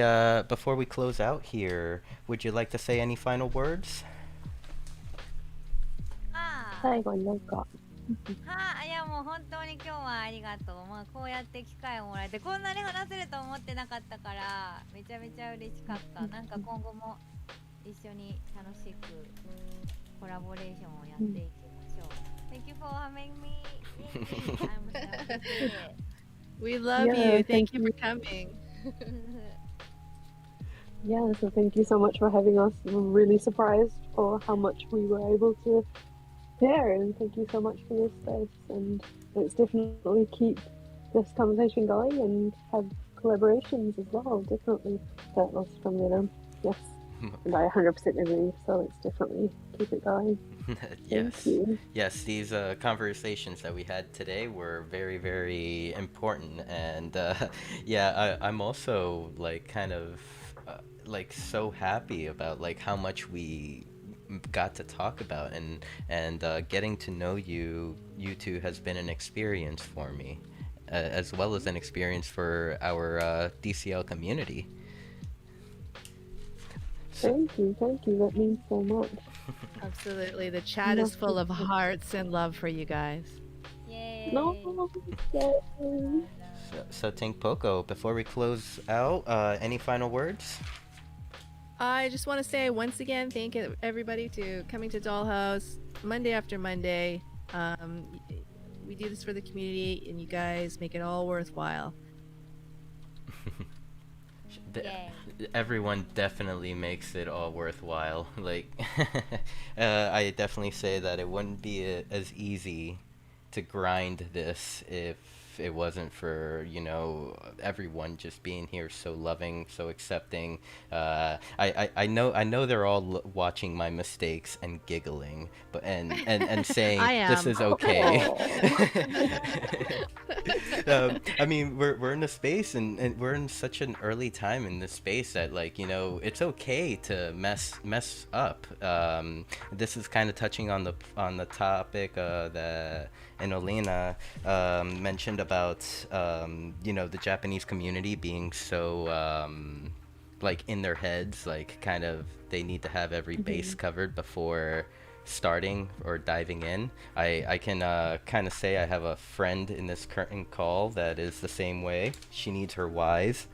close out here, would you like to say any final words? あ最後になんか。あ、いやもう本当に今日はありがとう。まあこうやって機会をもらえてこんなに話せると思ってなかったからめちゃめちゃ嬉しかった。なんか今後も一緒に楽しくコラボレーションをやっていきましょう。Thank you for having me. I'm so happy. We love Yeah, you. Thank thank you you. for coming. Yeah, so thank you so much for having us. We're really surprised for how much we were able to share, and thank you so much for this space. And let's definitely keep this conversation going and have collaborations as well. Definitely. That was from Lena. Yes. And I 100% agree. So let's definitely keep it going. Yes. Thank you. Yes, these conversations that we had today were very, very important, and yeah, I'm also like kind of like so happy about like how much we got to talk about, and getting to know you two has been an experience for me, as well as an experience for our DCL community. Thank you. That means so much. Absolutely. The chat is full of hearts and love for you guys. Yay. No. So Tink Poco, before we close out, any final words? I just want to say once again, thank everybody to coming to Dollhouse Monday after Monday. We do this for the community, and you guys make it all worthwhile. Yay. Everyone definitely makes it all worthwhile. Like, I definitely say that it wouldn't be as easy to grind this if it wasn't for, you know, everyone just being here so loving, so accepting. I know they're all watching my mistakes and giggling, but and saying this is okay. I mean, we're in a space, and we're in such an early time in this space that, like, you know, it's okay to mess up. This is kind of touching on the topic that Edolena mentioned about, you know, the Japanese community being so like in their heads, like kind of they need to have every base covered before starting or diving in. I can kind of say I have a friend in this current call that is the same way. She needs her whys.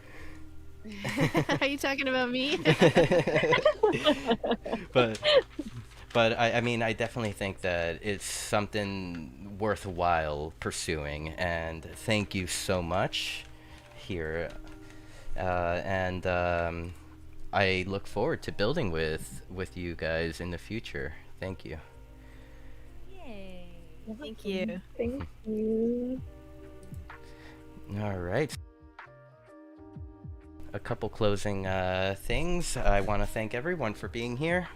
Are you talking about me? But I mean, I definitely think that it's something worthwhile pursuing, and thank you so much here. And I look forward to building with you guys in the future. Thank you. Yay. Thank you. Thank you. All right. A couple closing things. I want to thank everyone for being here.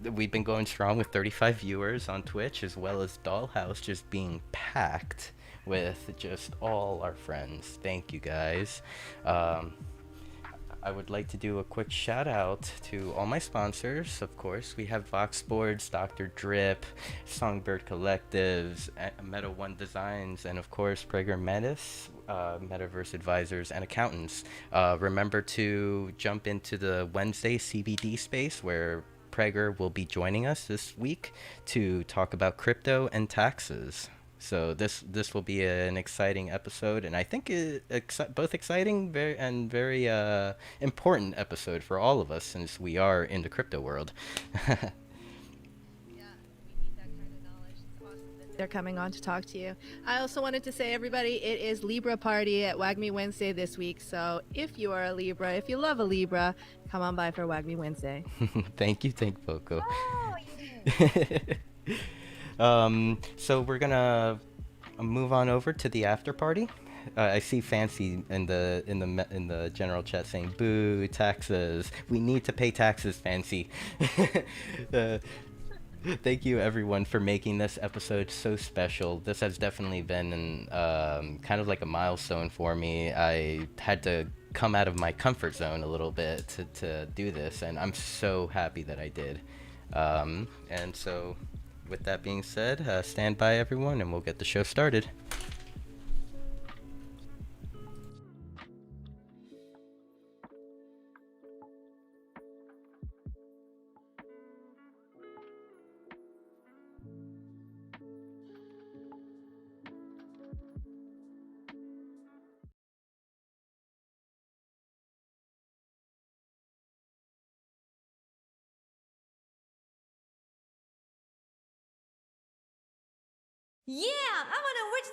We've been going strong with 35 viewers on Twitch, as well as Dollhouse just being packed with just all our friends. Thank you guys. I would like to do a quick shout out to all my sponsors. Of course, we have Vox Boards, Dr. Drip, Songbird Collectives, Meta One Designs, and of course, Prager Metis, Metaverse Advisors, and Accountants. Remember to jump into the Wednesday CBD space where Prager will be joining us this week to talk about crypto and taxes. So this will be an exciting episode, and I think both exciting and very important episode for all of us since we are in the crypto world. Yeah, we need that kind of knowledge. It's awesome that they're coming on to talk to you. I also wanted to say, everybody, it is Libra Party at WAGMI Wednesday this week. So if you are a Libra, if you love a Libra, come on by for WAGMI Wednesday. Thank you, Poco. おー、いいね。So we're gonna move on over to the after party. I see Fancy in the general chat saying, "Boo, taxes! We need to pay taxes, Fancy." Thank you everyone for making this episode so special. This has definitely been kind of like a milestone for me. I had to come out of my comfort zone a little bit to do this, and I'm so happy that I did. And so, with that being said, stand by everyone, and we'll get the show started. Yeah, I'm an original